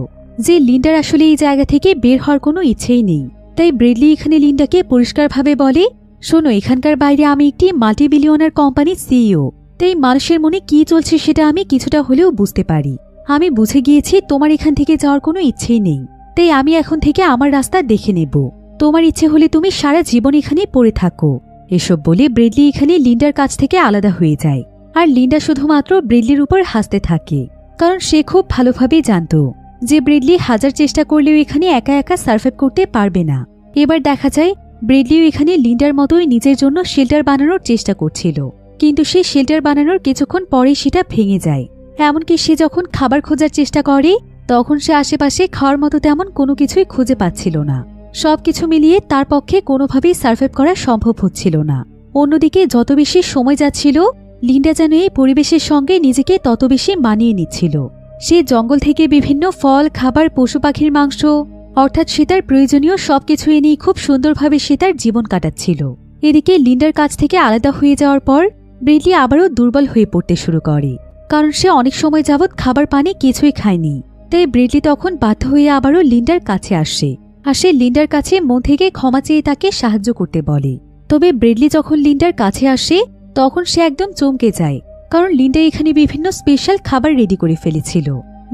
যে লিন্ডার আসলে এই জায়গা থেকে বের হওয়ার কোনো ইচ্ছেই নেই। তাই ব্রেডলি এখানে লিন্ডাকে পরিষ্কারভাবে বলে, শোনো, এখানকার বাইরে আমি একটি মাল্টিবিলিয়নার কোম্পানির সিইও, তাই মানুষের মনে কি চলছে সেটা আমি কিছুটা হলেও বুঝতে পারি। আমি বুঝে গিয়েছি তোমার এখান থেকে যাওয়ার কোনো ইচ্ছেই নেই, তাই আমি এখন থেকে আমার রাস্তা দেখে নেব। তোমার ইচ্ছে হলে তুমি সারা জীবন এখানে পড়ে থাকো। এসব বলে ব্রেডলি এখানে লিন্ডার কাছ থেকে আলাদা হয়ে যায়। আর লিন্ডা শুধুমাত্র ব্রেডলির উপর হাসতে থাকে, কারণ সে খুব ভালোভাবেই জানত যে ব্রেডলি হাজার চেষ্টা করলেও এখানে একা একা সার্ভাইভ করতে পারবে না। এবার দেখা যায় ব্রেডলিও এখানে লিন্ডার মতোই নিজের জন্য শেল্টার বানানোর চেষ্টা করছিল, কিন্তু সে শেল্টার বানানোর কিছুক্ষণ পরেই সেটা ভেঙে যায়। এমনকি সে যখন খাবার খোঁজার চেষ্টা করে তখন সে আশেপাশে খাওয়ার মতো তেমন কোনো কিছুই খুঁজে পাচ্ছিল না। সবকিছু মিলিয়ে তার পক্ষে কোনোভাবেই সার্ভাইভ করা সম্ভব হচ্ছিল না। অন্যদিকে যত বেশি সময় যাচ্ছিল লিন্ডা যেন এই পরিবেশের সঙ্গে নিজেকে তত বেশি মানিয়ে নিচ্ছিল। সে জঙ্গল থেকে বিভিন্ন ফল, খাবার, পশু পাখির মাংস, অর্থাৎ সে তার প্রয়োজনীয় সবকিছু এনেই খুব সুন্দরভাবে সে তার জীবন কাটাচ্ছিল। এদিকে লিন্ডার কাছ থেকে আলাদা হয়ে যাওয়ার পর ব্রেডলি আবারও দুর্বল হয়ে পড়তে শুরু করে, কারণ সে অনেক সময় যাবৎ খাবার পানি কিছুই খায়নি। তাই ব্রেডলি তখন বাধ্য হয়ে আবারও লিন্ডার কাছে আসে, আর সে লিন্ডার কাছে মন থেকে ক্ষমা চেয়ে তাকে সাহায্য করতে বলে। তবে ব্রেডলি যখন লিন্ডার কাছে আসে তখন সে একদম চমকে যায়, কারণ লিন্ডা এখানে বিভিন্ন স্পেশাল খাবার রেডি করে ফেলেছিল,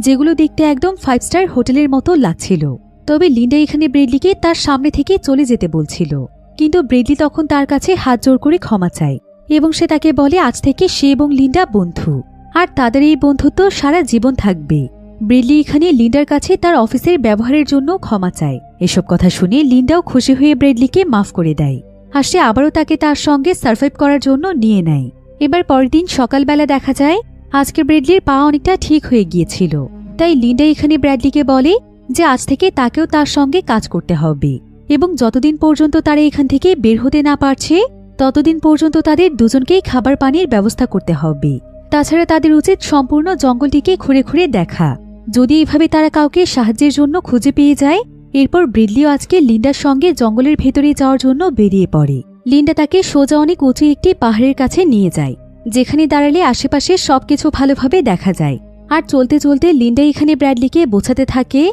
যেগুলো দেখতে একদম 5 স্টার হোটেলের মতো লাগছিল। তবে লিন্ডা এখানে ব্রেডলিকে তার সামনে থেকে চলে যেতে বলছিল, কিন্তু ব্রেডলি তখন তার কাছে হাত জোড় করে ক্ষমা চায় এবং সে তাকে বলে আজ থেকে সে এবং লিন্ডা বন্ধু, আর তাদের এই বন্ধুত্ব সারা জীবন থাকবে। ব্রেডলি এখানে লিন্ডার কাছে তার অফিসের ব্যবহারের জন্য ক্ষমা চায়। এসব কথা শুনে লিন্ডাও খুশি হয়ে ব্রেডলিকে মাফ করে দেয়, আর সে আবারও তাকে তার সঙ্গে সার্ভাইভ করার জন্য নিয়ে নেয়। এবার পরের দিন সকালবেলা দেখা যায় আজকে ব্রেডলির পা অনেকটা ঠিক হয়ে গিয়েছিল। তাই লিন্ডা এখানে ব্র্যাডলিকে বলে যে আজ থেকে তাকেও তার সঙ্গে কাজ করতে হবে এবং যতদিন পর্যন্ত তারা এখান থেকে বের হতে না পারছে ততদিন পর্যন্ত তাদের দুজনকেই খাবার পানির ব্যবস্থা করতে হবে। তাছাড়া তাদের উচিত সম্পূর্ণ জঙ্গলটিকে ঘুরে ঘুরে দেখা। যদি এভাবে তারা কাউকে সাহায্যের জন্য খুঁজে পেয়ে যায়, এরপর ব্রেডলিও আজকে লিন্ডার সঙ্গে জঙ্গলের ভেতরে যাওয়ার জন্য বেরিয়ে পড়ে। লিন্ডা তাকে সোজা অনেক উঁচু একটি পাহাড়ের কাছে নিয়ে যায়, যেখানে দাঁড়ালে আশেপাশে সবকিছু ভালোভাবে দেখা যায়। আর চলতে চলতে লিন্ডা এখানে ব্র্যাডলিকে বোঝাতে থাকে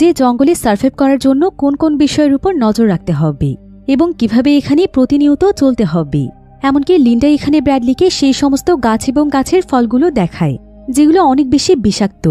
যে জঙ্গলে সার্ভাইভ করার জন্য কোন কোন বিষয়ের উপর নজর রাখতে হবে এবং কিভাবে এখানে প্রতিনিয়ত চলতে হবে। এমনকি লিন্ডা এখানে ব্র্যাডলিকে সেই সমস্ত গাছ এবং গাছের ফলগুলো দেখায় যেগুলো অনেক বেশি বিষাক্ত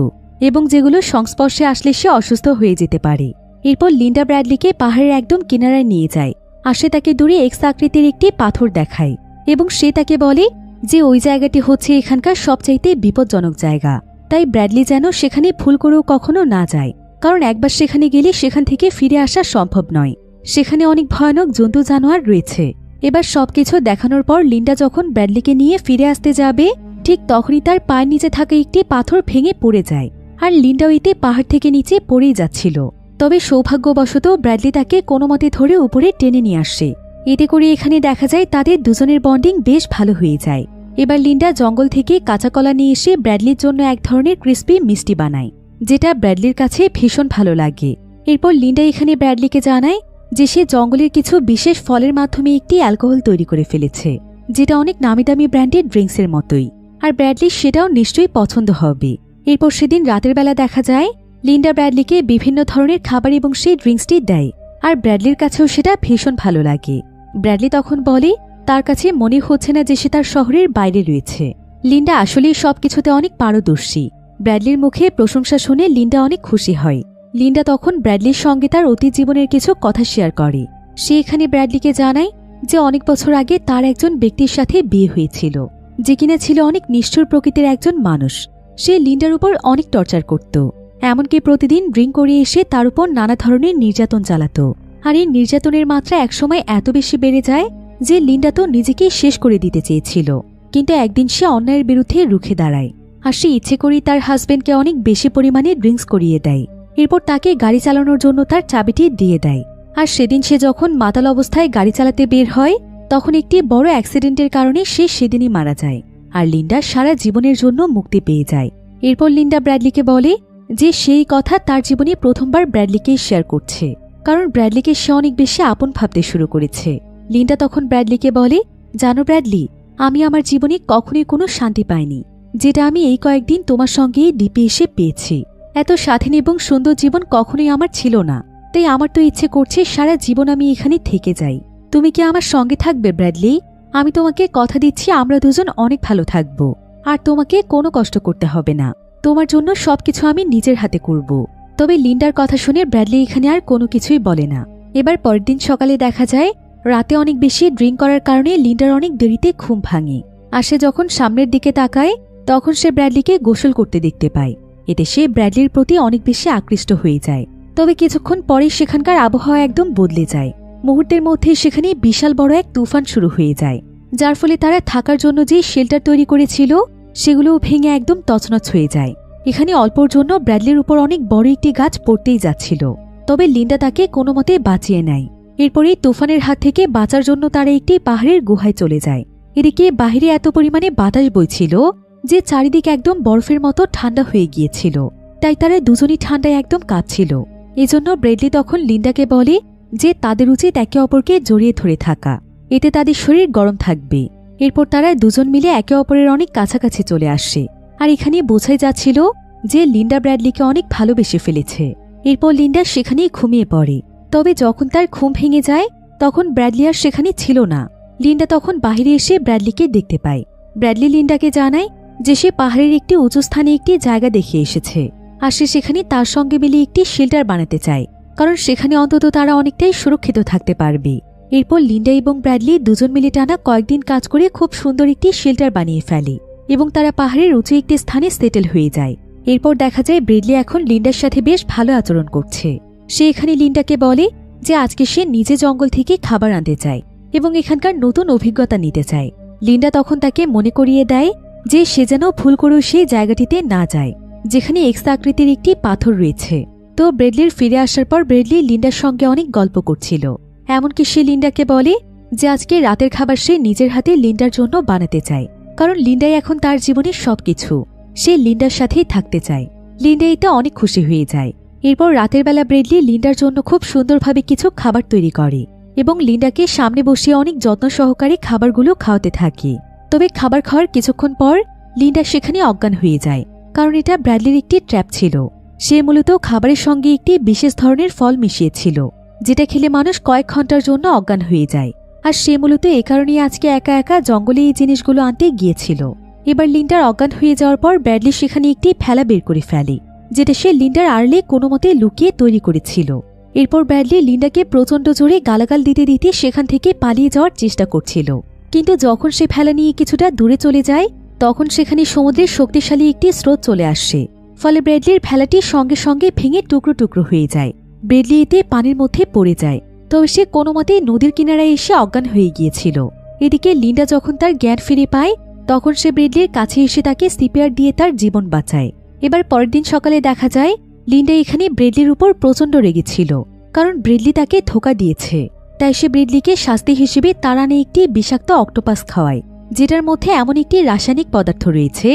এবং যেগুলো সংস্পর্শে আসলে সে অসুস্থ হয়ে যেতে পারে। এরপর লিন্ডা ব্র্যাডলিকে পাহাড়ের একদম কিনারায় নিয়ে যায়, আর সে তাকে দূরে এক্স আকৃতির একটি পাথর দেখায় এবং সে তাকে বলে যে ওই জায়গাটি হচ্ছে এখানকার সবচাইতে বিপজ্জনক জায়গা, তাই ব্র্যাডলি যেন সেখানে ভুল করেও কখনো না যায়, কারণ একবার সেখানে গেলে সেখান থেকে ফিরে আসা সম্ভব নয়। সেখানে অনেক ভয়ানক জন্তু জানোয়ার রয়েছে। এবার সবকিছু দেখানোর পর লিন্ডা যখন ব্র্যাডলিকে নিয়ে ফিরে আসতে যাবে ঠিক তখনই তার পায়ের নিচে থাকা একটি পাথর ভেঙে পড়ে যায়, আর লিন্ডাও এতে পাহাড় থেকে নিচে পড়েই যাচ্ছিল। তবে সৌভাগ্যবশত ব্র্যাডলি তাকে কোনো মতে ধরে উপরে টেনে নিয়ে আসে। এতে করে এখানে দেখা যায় তাদের দুজনের বন্ডিং বেশ ভালো হয়ে যায়। এবার লিন্ডা জঙ্গল থেকে কাঁচা কলা নিয়ে এসে ব্র্যাডলির জন্য এক ধরনের ক্রিস্পি মিষ্টি বানায়, যেটা ব্র্যাডলির কাছে ভীষণ ভালো লাগে। এরপর লিন্ডা এখানে ব্র্যাডলিকে জানায় যে সে জঙ্গলের কিছু বিশেষ ফলের মাধ্যমে একটি অ্যালকোহল তৈরি করে ফেলেছে, যেটা অনেক নামি দামি ব্র্যান্ডেড ড্রিঙ্কসের মতোই, আর ব্র্যাডলির সেটাও নিশ্চয়ই পছন্দ হবে। এরপর সেদিন রাতের বেলা দেখা যায় লিন্ডা ব্র্যাডলিকে বিভিন্ন ধরনের খাবার এবং সেই ড্রিঙ্কসটি দেয়, আর ব্র্যাডলির কাছেও সেটা ভীষণ ভালো লাগে। ব্র্যাডলি তখন বলে তার কাছে মনে হচ্ছে না যে সে তার শহরের বাইরে রয়েছে। লিন্ডা আসলেই সবকিছুতে অনেক পারদর্শী। ব্র্যাডলির মুখে প্রশংসা শুনে লিন্ডা অনেক খুশি হয়। লিন্ডা তখন ব্র্যাডলির সঙ্গে তার অতীত জীবনের কিছু কথা শেয়ার করে। সে এখানে ব্র্যাডলিকে জানায় যে অনেক বছর আগে তার একজন ব্যক্তির সাথে বিয়ে হয়েছিল, যে কিনা ছিল অনেক নিষ্ঠুর প্রকৃতির একজন মানুষ। সে লিন্ডার উপর অনেক টর্চার করত, এমনকি প্রতিদিন ড্রিঙ্ক করে এসে তার উপর নানা ধরনের নির্যাতন চালাত। আর এই নির্যাতনের মাত্রা একসময় এত বেশি বেড়ে যায় যে লিন্ডা তো নিজেকেই শেষ করে দিতে চেয়েছিল। কিন্তু একদিন সে অন্যায়ের বিরুদ্ধে রুখে দাঁড়ায়, আর সে ইচ্ছে করেই তার হাজব্যান্ডকে অনেক বেশি পরিমাণে ড্রিঙ্কস করিয়ে দেয়। এরপর তাকে গাড়ি চালানোর জন্য তার চাবিটি দিয়ে দেয়। আর সেদিন সে যখন মাতাল অবস্থায় গাড়ি চালাতে বের হয় তখন একটি বড় অ্যাক্সিডেন্টের কারণে সে সেদিনই মারা যায়, আর লিন্ডা সারা জীবনের জন্য মুক্তি পেয়ে যায়। এরপর লিন্ডা ব্র্যাডলিকে বলে যে সেই কথা তার জীবনে প্রথমবার ব্র্যাডলিকে শেয়ার করছে, কারণ ব্র্যাডলিকে সে অনেক বেশি আপন ভাবতে শুরু করেছে। লিন্ডা তখন ব্র্যাডলিকে বলে, জানো ব্র্যাডলি, আমি আমার জীবনে কখনোই কোনো শান্তি পাইনি, যেটা আমি এই কয়েকদিন তোমার সঙ্গে এই দ্বীপে এসে পেয়েছি। এত স্বাধীন এবং সুন্দর জীবন কখনোই আমার ছিল না, তাই আমার তো ইচ্ছে করছে সারা জীবন আমি এখানে থেকে যাই। তুমি কি আমার সঙ্গে থাকবে ব্র্যাডলি? আমি তোমাকে কথা দিচ্ছি আমরা দুজন অনেক ভালো থাকব, আর তোমাকে কোনো কষ্ট করতে হবে না। তোমার জন্য সবকিছু আমি নিজের হাতে করব। তবে লিন্ডার কথা শুনে ব্র্যাডলি এখানে আর কোনো কিছুই বলে না। এবার পরের দিন সকালে দেখা যায় রাতে অনেক বেশি ড্রিঙ্ক করার কারণে লিন্ডার অনেক দেরিতে ঘুম ভাঙে। আর সে যখন সামনের দিকে তাকায় তখন সে ব্র্যাডলিকে গোসল করতে দেখতে পায়। এতে সে ব্র্যাডলির প্রতি অনেক বেশি আকৃষ্ট হয়ে যায়। তবে কিছুক্ষণ পরে সেখানকার আবহাওয়া একদম বদলে যায়। মুহূর্তের মধ্যে সেখানে বিশাল বড় এক তুফান শুরু হয়ে যায়, যার ফলে তারা থাকার জন্য যে শেল্টার তৈরি করেছিল সেগুলোও ভেঙে একদম তছনছ হয়ে যায়। এখানে অল্পর জন্য ব্র্যাডলির উপর অনেক বড় একটি গাছ পড়তেই যাচ্ছিল, তবে লিন্ডা তাকে কোনো মতে বাঁচিয়ে নেয়। এরপরেই তুফানের হাত থেকে বাঁচার জন্য তারা একটি পাহাড়ের গুহায় চলে যায়। এদিকে বাহিরে এত পরিমাণে বাতাস বইছিল যে চারিদিক একদম বরফের মতো ঠান্ডা হয়ে গিয়েছিল, তাই তারা দুজনই ঠান্ডায় একদম কাঁপছিল। এজন্য ব্র্যাডলি তখন লিন্ডাকে বলে যে তাদের উচিত একে অপরকে জড়িয়ে ধরে থাকা, এতে তাদের শরীর গরম থাকবে। এরপর তারা দুজন মিলে একে অপরের অনেক কাছাকাছি চলে আসে, আর এখানে বোঝাই যাচ্ছিল যে লিন্ডা ব্র্যাডলিকে অনেক ভালোবেসে ফেলেছে। এরপর লিন্ডা সেখানেই ঘুমিয়ে পড়ে। তবে যখন তার ঘুম ভেঙে যায় তখন ব্র্যাডলি আর সেখানে ছিল না। লিন্ডা তখন বাহিরে এসে ব্র্যাডলিকে দেখতে পায়। ব্র্যাডলি লিন্ডাকে জানায় যে সে পাহাড়ের একটি উঁচু স্থানে একটি জায়গা দেখে এসেছে, আর সে সেখানে তার সঙ্গে মিলে একটি শেল্টার বানাতে চায়, কারণ সেখানে অন্তত তারা অনেকটাই সুরক্ষিত থাকতে পারবে। এরপর লিন্ডা এবং ব্র্যাডলি দুজন মিলে টানা কয়েকদিন কাজ করে খুব সুন্দর একটি শেল্টার বানিয়ে ফেলে এবং তারা পাহাড়ের উঁচু একটি স্থানে সেটেল হয়ে যায়। এরপর দেখা যায় ব্র্যাডলি এখন লিন্ডার সাথে বেশ ভালো আচরণ করছে। সে এখানে লিন্ডাকে বলে যে আজকে সে নিজে জঙ্গল থেকে খাবার আনতে চায় এবং এখানকার নতুন অভিজ্ঞতা নিতে চায়। লিন্ডা তখন তাকে মনে করিয়ে দেয় যে সে যেন ভুল করেও সেই জায়গাটিতে না যায় যেখানে এক্স আকৃতির একটি পাথর রয়েছে। তো ব্র্যাডলির ফিরে আসার পর ব্র্যাডলি লিন্ডার সঙ্গে অনেক গল্প করছিল। এমনকি সে লিন্ডাকে বলে যে আজকে রাতের খাবার সে নিজের হাতে লিন্ডার জন্য বানাতে চায়, কারণ লিন্ডাই এখন তার জীবনের সবকিছু। সে লিন্ডার সাথেই থাকতে চায়। লিন্ডা এতে অনেক খুশি হয়ে যায়। এরপর রাতের বেলা ব্র্যাডলি লিন্ডার জন্য খুব সুন্দরভাবে কিছু খাবার তৈরি করে এবং লিন্ডাকে সামনে বসিয়ে অনেক যত্ন সহকারে খাবারগুলো খাওয়াতে থাকে। তবে খাবার খাওয়ার কিছুক্ষণ পর লিন্ডা সেখানে অজ্ঞান হয়ে যায়, কারণ এটা ব্র্যাডলির একটি ট্র্যাপ ছিল। সে মূলত খাবারের সঙ্গে একটি বিশেষ ধরনের ফল মিশিয়েছিল, যেটা খেলে মানুষ কয়েক ঘন্টার জন্য অজ্ঞান হয়ে যায়। আর সে মূলত এ কারণেই আজকে একা একা জঙ্গলে এই জিনিসগুলো আনতে গিয়েছিল। এবার লিন্ডার অজ্ঞান হয়ে যাওয়ার পর ব্র্যাডলি সেখানে একটি ফেলা বের করে ফেলে, যেটা সে লিন্ডার আড়লে কোনো মতে লুকিয়ে তৈরি করেছিল। এরপর ব্র্যাডলি লিন্ডাকে প্রচণ্ড জোরে গালাগাল দিতে দিতে সেখান থেকে পালিয়ে যাওয়ার চেষ্টা করছিল, কিন্তু যখন সে ফেলা নিয়ে কিছুটা দূরে চলে যায় তখন সেখানে সমুদ্রের শক্তিশালী একটি স্রোত চলে আসে। ফলে ব্র্যাডলির ফেলাটি সঙ্গে সঙ্গে ভেঙে টুকরো টুকরো হয়ে যায়। ব্র্যাডলি এতে পানির মধ্যে পড়ে যায়, তবে সে কোনো মতেই নদীর কিনারায় এসে অজ্ঞান হয়ে গিয়েছিল। এদিকে লিন্ডা যখন তার জ্ঞান ফিরে পায় তখন সে ব্র্যাডলির কাছে এসে তাকে সিপিআর দিয়ে তার জীবন বাঁচায়। এবার পরের দিন সকালে দেখা যায় লিন্ডা এখানে ব্র্যাডলির উপর প্রচণ্ড রেগেছিল, কারণ ব্র্যাডলি তাকে ধোঁকা দিয়েছে। তাই সে ব্র্যাডলিকে শাস্তি হিসেবে তার আনে একটি বিষাক্ত অক্টোপাস খাওয়ায়, যেটার মধ্যে এমন একটি রাসায়নিক পদার্থ রয়েছে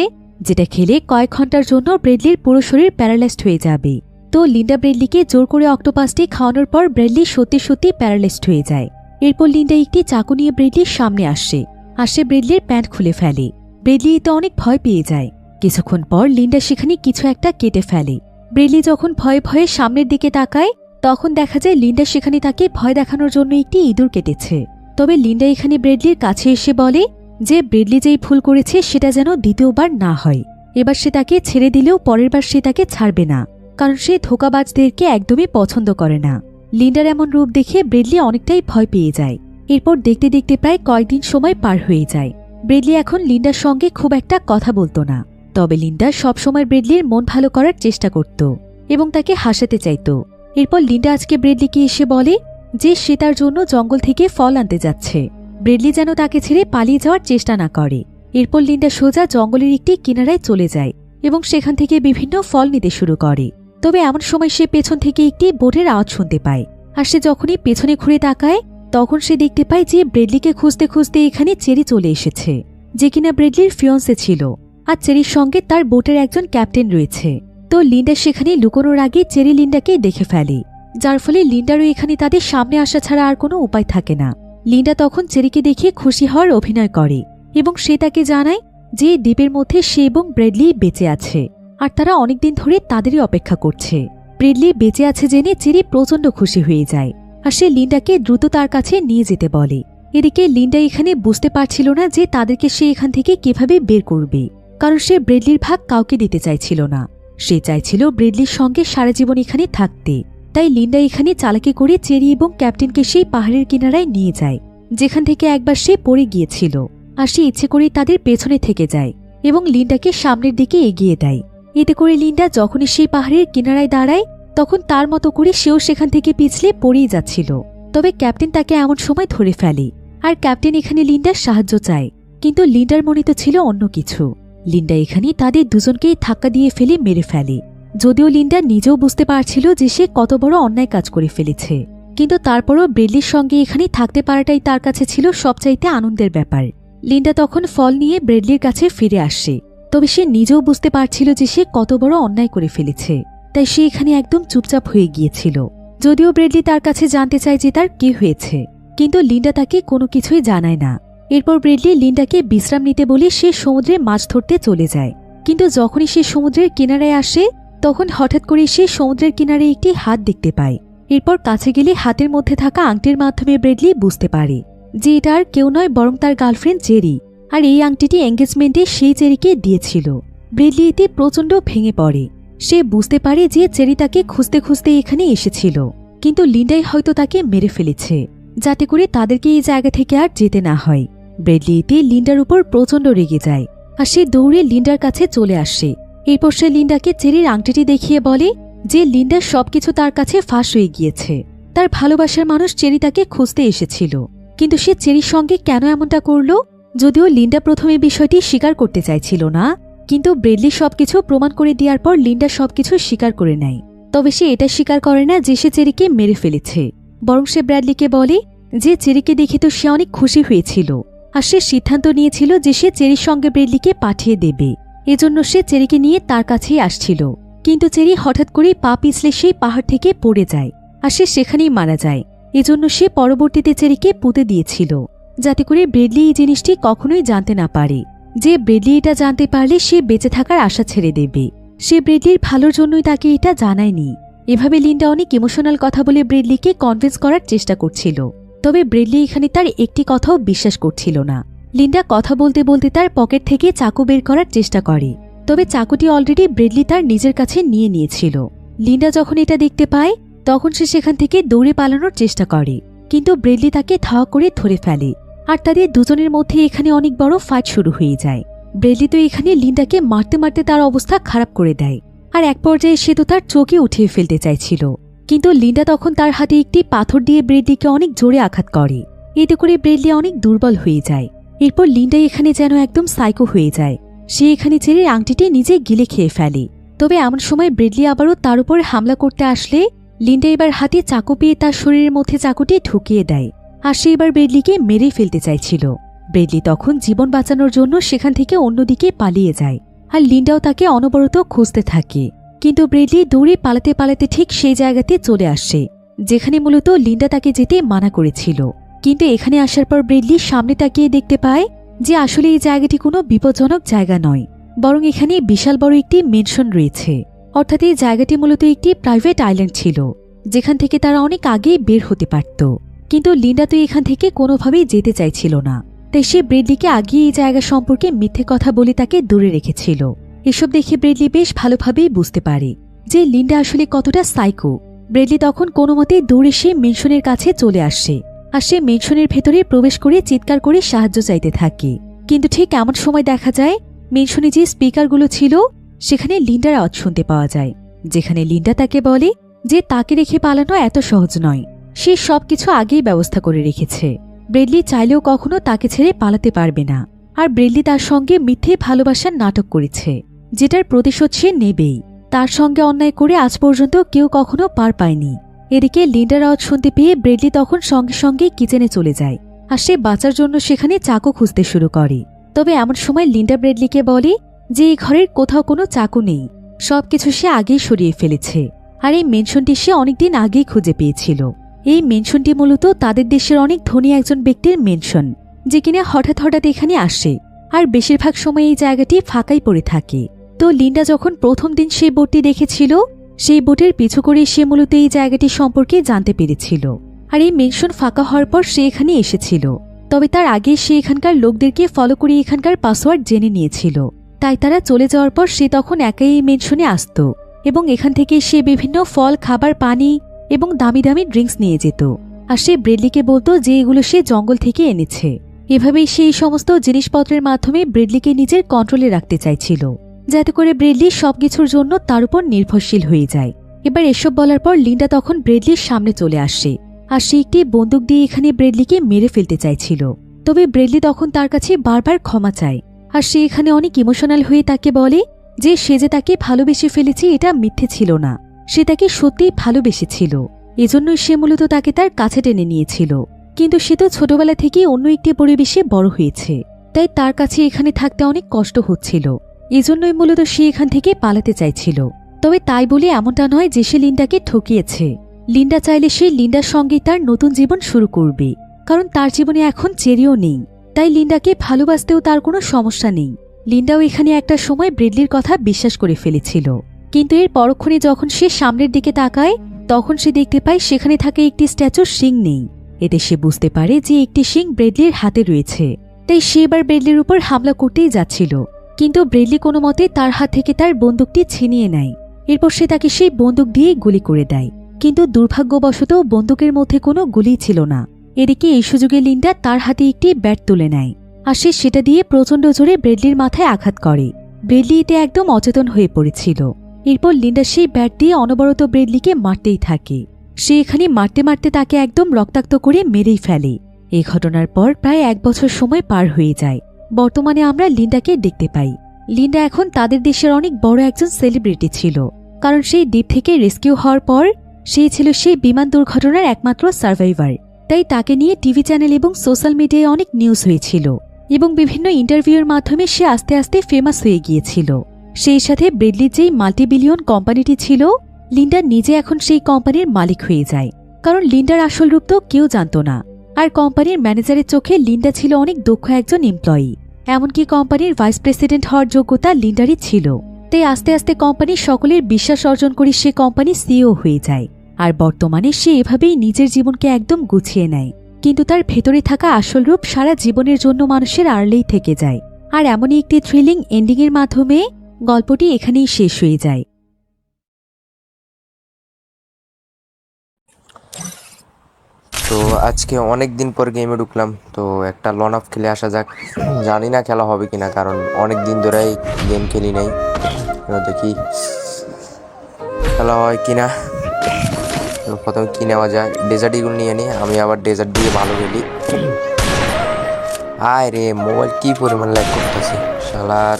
যেটা খেলে কয়েক ঘন্টার জন্য ব্র্যাডলির পুরো শরীর প্যারালাইজড হয়ে যাবে। তো লিন্ডা ব্র্যাডলিকে জোর করে অক্টোপাসটি খাওয়ানোর পর ব্র্যাডলি সত্যি সত্যি প্যারালাইজড হয়ে যায়। এরপর লিন্ডা একটি চাকু নিয়ে ব্র্যাডলির সামনে আসে, আর সে ব্র্যাডলির প্যান্ট খুলে ফেলে। ব্র্যাডলি এতে অনেক ভয় পেয়ে যায়। কিছুক্ষণ পর লিন্ডা সেখানে কিছু একটা কেটে ফেলে। ব্র্যাডলি যখন ভয়ে ভয়ে সামনের দিকে তাকায় তখন দেখা যায় লিন্ডা সেখানে তাকে ভয় দেখানোর জন্য একটি ইঁদুর কেটেছে। তবে লিন্ডা এখানে ব্র্যাডলির কাছে এসে বলে যে ব্র্যাডলি যেই ভুল করেছে সেটা যেন দ্বিতীয়বার না হয়। এবার সে তাকে ছেড়ে দিলেও পরের বার সে তাকে ছাড়বে না, কারণ সে ধোঁকাবাজদেরকে একদমই পছন্দ করে না। লিন্ডার এমন রূপ দেখে ব্র্যাডলি অনেকটাই ভয় পেয়ে যায়। এরপর দেখতে দেখতে প্রায় কয়েকদিন সময় পার হয়ে যায়। ব্র্যাডলি এখন লিন্ডার সঙ্গে খুব একটা কথা বলতো না, তবে লিন্ডা সবসময় ব্র্যাডলির মন ভালো করার চেষ্টা করত এবং তাকে হাসাতে চাইত। এরপর লিন্ডা আজকে ব্র্যাডলিকে এসে বলে যে সে তার জন্য জঙ্গল থেকে ফল আনতে যাচ্ছে, ব্র্যাডলি যেন তাকে ছেড়ে পালিয়ে যাওয়ার চেষ্টা না করে। এরপর লিন্ডা সোজা জঙ্গলের একটি কিনারায় চলে যায় এবং সেখান থেকে বিভিন্ন ফল নিতে শুরু করে। তবে এমন সময় সে পেছন থেকে একটি বোটের আওয়াজ শুনতে পায়, আর সে যখনই পেছনে ঘুরে তাকায় তখন সে দেখতে পায় যে ব্র্যাডলিকে খুঁজতে খুঁজতে এখানে চেরি চলে এসেছে, যে কিনা ব্র্যাডলির ফিয়ন্সে ছিল, আর চেরির সঙ্গে তার বোটের একজন ক্যাপ্টেন রয়েছে। তো লিন্ডা সেখানে লুকোনোর আগে চেরি লিন্ডাকে দেখে ফেলে, যার ফলে লিন্ডারও এখানে তাদের সামনে আসা ছাড়া আর কোনো উপায় থাকে না। লিন্ডা তখন চেরিকে দেখে খুশি হওয়ার অভিনয় করে এবং সে তাকে জানায় যে দ্বীপের মধ্যে সে এবং ব্রেডলি বেঁচে আছে, আর তারা অনেকদিন ধরে তাদেরই অপেক্ষা করছে। ব্রেডলি বেঁচে আছে জেনে চেরি প্রচণ্ড খুশি হয়ে যায়, আর সে লিন্ডাকে দ্রুত তার কাছে নিয়ে যেতে বলে। এদিকে লিন্ডা এখানে বুঝতে পারছিল না যে তাদেরকে সে এখান থেকে কিভাবে বের করবে, কারণ সে ব্রেডলির ভাগ কাউকে দিতে চাইছিল না। সে চাইছিল ব্রেডলির সঙ্গে সারা জীবন এখানে থাকতে। তাই লিন্ডা এখানে চালাকি করে চেরি এবং ক্যাপ্টেনকে সেই পাহাড়ের কিনারায় নিয়ে যায়, যেখান থেকে একবার সে পড়ে গিয়েছিল। আর সে ইচ্ছে করে তাদের পেছনে থেকে যায় এবং লিন্ডাকে সামনের দিকে এগিয়ে দেয়। এতে করে লিন্ডা যখনই সেই পাহাড়ের কিনারায় দাঁড়ায়, তখন তার মতো করে সেও সেখান থেকে পিছলে পড়েই যাচ্ছিল। তবে ক্যাপ্টেন তাকে এমন সময় ধরে ফেলে, আর ক্যাপ্টেন এখানে লিন্ডার সাহায্য চায়। কিন্তু লিন্ডার মনে তো ছিল অন্য কিছু। লিন্ডা এখানে তাদের দুজনকেই ধাক্কা দিয়ে ফেলে মেরে ফেলে। যদিও লিন্ডা নিজেও বুঝতে পারছিল যে সে কত বড় অন্যায় কাজ করে ফেলেছে, কিন্তু তারপরও ব্রেডলির সঙ্গে এখানে থাকতে পারাটাই তার কাছে ছিল সবচাইতে আনন্দের ব্যাপার। লিন্ডা তখন ফল নিয়ে ব্রেডলির কাছে ফিরে আসে, তবে সে নিজেও বুঝতে পারছিল যে সে কত বড় অন্যায় করে ফেলেছে। তাই সে এখানে একদম চুপচাপ হয়ে গিয়েছিল। যদিও ব্রেডলি তার কাছে জানতে চায় যে তার কি হয়েছে, কিন্তু লিন্ডা তাকে কোনো কিছুই জানায় না। এরপর ব্রেডলি লিন্ডাকে বিশ্রাম নিতে বলে সে সমুদ্রে মাছ ধরতে চলে যায়। কিন্তু যখনই সে সমুদ্রের কিনারায় আসে, তখন হঠাৎ করে সে সমুদ্রের কিনারে একটি হাত দেখতে পায়। এরপর কাছে গেলে হাতের মধ্যে থাকা আংটির মাধ্যমে ব্রেডলি বুঝতে পারে যে এটা আর কেউ নয় বরং তার গার্লফ্রেন্ড জেরি। আর এই আংটিটি এঙ্গেজমেন্টে সেই চেরিকে দিয়েছিল। ব্রেডলি এতে প্রচণ্ড ভেঙে পড়ে। সে বুঝতে পারে যে চেরি তাকে খুঁজতে খুঁজতে এখানে এসেছিল, কিন্তু লিন্ডাই হয়তো তাকে মেরে ফেলেছে, যাতে করে তাদেরকে এই জায়গা থেকে আর যেতে না হয়। ব্রেডলি এতে লিন্ডার উপর প্রচণ্ড রেগে যায়, আর সে দৌড়ে লিন্ডার কাছে চলে আসে। এরপর সে লিন্ডাকে চেরির আংটিটি দেখিয়ে বলে যে লিন্ডার সবকিছু তার কাছে ফাঁস হয়ে গিয়েছে। তার ভালোবাসার মানুষ চেরি তাকে খুঁজতে এসেছিল, কিন্তু সে চেরির সঙ্গে কেন এমনটা করল? যদিও লিন্ডা প্রথমে বিষয়টি স্বীকার করতে চাইছিল না, কিন্তু ব্রেডলি সবকিছু প্রমাণ করে দেওয়ার পর লিন্ডা সবকিছু স্বীকার করে নেয়। তবে সে এটা স্বীকার করে না যে সে চেরিকে মেরে ফেলেছে, বরং সে ব্র্যাডলিকে বলে যে চেরিকে দেখে তো সে অনেক খুশি হয়েছিল, আর সে সিদ্ধান্ত নিয়েছিল যে সে চেরির সঙ্গে ব্রেডলিকে পাঠিয়ে দেবে। এজন্য সে চেরিকে নিয়ে তার কাছেই আসছিল। কিন্তু চেরি হঠাৎ করে পা পিছলে সেই পাহাড় থেকে পড়ে যায়, আর সে সেখানেই মারা যায়। এজন্য সে পরবর্তীতে চেরিকে পুঁতে দিয়েছিল, যাতে করে ব্রেডলি এই জিনিসটি কখনোই জানতে না পারে। যে ব্রেডলি এটা জানতে পারলে সে বেঁচে থাকার আশা ছেড়ে দেবে। সে ব্রেডলির ভালোর জন্যই তাকে এটা জানায়নি। এভাবে লিন্ডা অনেক ইমোশনাল কথা বলে ব্রেডলিকে কনভিন্স করার চেষ্টা করছিল। তবে ব্রেডলি এখানে তার একটি কথাও বিশ্বাস করছিল না। লিন্ডা কথা বলতে বলতে তার পকেট থেকে চাকু বের করার চেষ্টা করে, তবে চাকুটি অলরেডি ব্রেডলি তার নিজের কাছে নিয়ে নিয়েছিল। লিন্ডা যখন এটা দেখতে পায়, তখন সে সেখান থেকে দৌড়ে পালানোর চেষ্টা করে, কিন্তু ব্রেডলি তাকে ধাওয়া করে ধরে ফেলে। আর তাদের দুজনের মধ্যে এখানে অনেক বড় ফাইট শুরু হয়ে যায়। ব্রেডলি তো এখানে লিন্ডাকে মারতে মারতে তার অবস্থা খারাপ করে দেয়, আর এক পর্যায়ে সে তো তার চোখে উঠিয়ে ফেলতে চাইছিল। কিন্তু লিন্ডা তখন তার হাতে একটি পাথর দিয়ে ব্রেডলিকে অনেক জোরে আঘাত করে। এতে করে ব্রেডলি অনেক দুর্বল হয়ে যায়। এরপর লিন্ডা এখানে যেন একদম সাইকো হয়ে যায়। সে এখানে চেরির আংটিটি নিজে গিলে খেয়ে ফেলে। তবে এমন সময় ব্রেডলি আবারও তার উপর হামলা করতে আসলে লিন্ডা এবার হাতে চাকু পেয়ে তার শরীরের মধ্যে চাকুটি ঢুকিয়ে দেয়, আর সে এবার ব্রেডলিকে মেরেই ফেলতে চাইছিল। ব্রেডলি তখন জীবন বাঁচানোর জন্য সেখান থেকে অন্যদিকে পালিয়ে যায়, আর লিন্ডাও তাকে অনবরত খুঁজতে থাকে। কিন্তু ব্রেডলি দৌড়ে পালাতে পালাতে ঠিক সেই জায়গাতে চলে আসে যেখানে মূলত লিন্ডা তাকে যেতে মানা করেছিল। কিন্তু এখানে আসার পর ব্রেডলি সামনে তাকিয়ে দেখতে পায় যে আসলে এই জায়গাটি কোনো বিপজ্জনক জায়গা নয়, বরং এখানে বিশাল বড় একটি মেনশন রয়েছে। অর্থাৎ এই জায়গাটি মূলত একটি প্রাইভেট আইল্যান্ড ছিল, যেখান থেকে তারা অনেক আগেই বের হতে পারত। কিন্তু লিন্ডা তো এখান থেকে কোনোভাবেই যেতে চাইছিল না, তাই সে ব্রেডলিকে আগিয়ে এই জায়গা সম্পর্কে মিথ্যে কথা বলে তাকে দূরে রেখেছিল। এসব দেখে ব্রেডলি বেশ ভালোভাবেই বুঝতে পারে যে লিন্ডা আসলে কতটা সাইকো। ব্রেডলি তখন কোনো মতে দৌড়ে সে মেনশনের কাছে চলে আসে, আর সে মেনশনের ভেতরে প্রবেশ করে চিৎকার করে সাহায্য চাইতে থাকে। কিন্তু ঠিক এমন সময় দেখা যায় মেনশনে যে স্পিকারগুলো ছিল সেখানে লিন্ডার আওয়াজ শুনতে পাওয়া যায়, যেখানে লিন্ডা তাকে বলে যে তাকে রেখে পালানো এত সহজ নয়, সে সবকিছু আগেই ব্যবস্থা করে রেখেছে। ব্রেডলি চাইলেও কখনো তাকে ছেড়ে পালাতে পারবে না, আর ব্রেডলি তার সঙ্গে মিথ্যে ভালোবাসার নাটক করেছে, যেটার প্রতিশোধ সে নেবেই। তার সঙ্গে অন্যায় করে আজ পর্যন্ত কেউ কখনো পার পায়নি। এদিকে লিন্ডার আওয়াজ শুনতে পেয়ে ব্রেডলি তখন সঙ্গে সঙ্গে কিচেনে চলে যায়, আর সে বাঁচার জন্য সেখানে চাকু খুঁজতে শুরু করে। তবে এমন সময় লিন্ডা ব্রেডলিকে বলে যে এই ঘরের কোথাও কোনো চাকু নেই, সবকিছু সে আগেই সরিয়ে ফেলেছে, আর এই মেনশনটি সে অনেকদিন আগেই খুঁজে পেয়েছিল। এই মেনশনটি মূলত তাদের দেশের অনেক ধনী একজন ব্যক্তির মেনশন, যে কিনা হঠাৎ হঠাৎ এখানে আসে আর বেশিরভাগ সময় এই জায়গাটি ফাঁকাই পড়ে থাকে। তো লিন্ডা যখন প্রথম দিন সেই বোটটি দেখেছিল, সেই বোটের পিছু করে সে মূলত এই জায়গাটি সম্পর্কে জানতে পেরেছিল। আর এই মেনশন ফাঁকা হওয়ার পর সে এখানে এসেছিল। তবে তার আগে সে এখানকার লোকদেরকে ফলো করে এখানকার পাসওয়ার্ড জেনে নিয়েছিল। তাই তারা চলে যাওয়ার পর সে তখন একাই এই মেনশনে আসত এবং এখান থেকে সে বিভিন্ন ফল, খাবার, পানি এবং দামি দামি ড্রিঙ্কস নিয়ে যেত। আর সে ব্রেডলিকে বলতো যে এগুলো সে জঙ্গল থেকে এনেছে। এভাবেই সে এই সমস্ত জিনিসপত্রের মাধ্যমে ব্রেডলিকে নিজের কন্ট্রোলে রাখতে চাইছিল, যাতে করে ব্রেডলি সবকিছুর জন্য তার উপর নির্ভরশীল হয়ে যায়। এবার এসব বলার পর লিন্ডা তখন ব্রেডলির সামনে চলে আসে আর সে একটি বন্দুক দিয়ে এখানে ব্রেডলিকে মেরে ফেলতে চাইছিল। তবে ব্রেডলি তখন তার কাছে বারবার ক্ষমা চায় আর সে এখানে অনেক ইমোশনাল হয়ে তাকে বলে যে সে যে তাকে ভালোবেসে ফেলেছে এটা মিথ্যে ছিল না, সে তাকে সত্যিই ভালোবেসেছিল। এজন্যই সে মূলত তাকে তার কাছে টেনে নিয়েছিল। কিন্তু সে তো ছোটবেলা থেকেই অন্য একটি পরিবেশে বড় হয়েছে, তাই তার কাছে এখানে থাকতে অনেক কষ্ট হচ্ছিল। এজন্যই মূলত সে এখান থেকে পালাতে চাইছিল। তবে তাই বলে এমনটা নয় যে সে লিন্ডাকে ঠকিয়েছে। লিন্ডা চাইলে সে লিন্ডার সঙ্গে তার নতুন জীবন শুরু করবে, কারণ তার জীবনে এখন চেরিও নেই। তাই লিন্ডাকে ভালোবাসতেও তার কোনো সমস্যা নেই। লিন্ডাও এখানে একটা সময় ব্রেডলির কথা বিশ্বাস করে ফেলেছিল। কিন্তু এর পরক্ষণে যখন সে সামনের দিকে তাকায়, তখন সে দেখতে পায় সেখানে থাকে একটি স্ট্যাচুর শিং নেই। এতে সে বুঝতে পারে যে একটি শিং ব্রেডলির হাতে রয়েছে। তাই সে এবার ব্রেডলির উপর হামলা করতেই যাচ্ছিল, কিন্তু ব্রেডলি কোনো মতে তার হাত থেকে তার বন্দুকটি ছিনিয়ে নেয়। এরপর সে তাকে সেই বন্দুক দিয়েই গুলি করে দেয়। কিন্তু দুর্ভাগ্যবশত বন্দুকের মধ্যে কোনো গুলি ছিল না। এদিকে এই সুযোগে লিন্ডা তার হাতে একটি ব্যাট তুলে নেয় আর সে সেটা দিয়ে প্রচণ্ড জোরে ব্রেডলির মাথায় আঘাত করে। ব্রেডলি এতে একদম অচেতন হয়ে পড়েছিল। এরপর লিন্ডা সেই ব্যাট দিয়ে অনবরত ব্রেডলিকে মারতেই থাকে। সে এখানে মারতে মারতে তাকে একদম রক্তাক্ত করে মেরেই ফেলে। এই ঘটনার পর প্রায় 1 বছর সময় পার হয়ে যায়। বর্তমানে আমরা লিন্ডাকে দেখতে পাই। লিন্ডা এখন তাদের দেশের অনেক বড় একজন সেলিব্রিটি ছিল, কারণ সেই দ্বীপ থেকে রেস্কিউ হওয়ার পর সে ছিল সেই বিমান দুর্ঘটনার একমাত্র সার্ভাইভার। তাই তাকে নিয়ে টিভি চ্যানেল এবং সোশ্যাল মিডিয়ায় অনেক নিউজ হয়েছিল এবং বিভিন্ন ইন্টারভিউর মাধ্যমে সে আস্তে আস্তে ফেমাস হয়ে গিয়েছিল। সেই সাথে ব্রেডলির যেই মাল্টিবিলিয়ন কোম্পানিটি ছিল, লিন্ডা নিজে এখন সেই কোম্পানির মালিক হয়ে যায়। কারণ লিন্ডার আসল রূপ তো কেউ জানত না। আর কোম্পানির ম্যানেজারের চোখে লিন্ডা ছিল অনেক দক্ষ একজন এমপ্লয়ি। এমনকি কোম্পানির ভাইস প্রেসিডেন্ট হওয়ার যোগ্যতা লিন্ডারই ছিল। তাই আস্তে আস্তে কোম্পানির সকলের বিশ্বাস অর্জন করে সে কোম্পানির সিইও হয়ে যায়। আর বর্তমানে সে এভাবেই নিজের জীবনকে একদম গুছিয়ে নেয়। কিন্তু তার ভেতরে থাকা আসল রূপ সারা জীবনের জন্য মানুষের আড়লেই থেকে যায়। আর এমনই একটি থ্রিলিং এন্ডিংয়ের মাধ্যমে গল্পটি এখানেই শেষ হয়ে যায়। তো আজকে অনেক দিন পর গেমে ঢুকলাম, তো একটা লন অফ খেলে আসা যাক। জানি না খেলা হবে কিনা, কারণ অনেক দিন ধরেই গেম খেলি নাই। দেখি খেলা হয় কিনা। প্রথমে কি নেওয়া যায়, ডেজার্ট ইগুল নিয়ে নিই। আমি আবার ডেজার্ট দিয়ে ভালো খেলি। আয় রে, মোবাইল কি পরিমাণ ল্যাগ করতেছে শালার।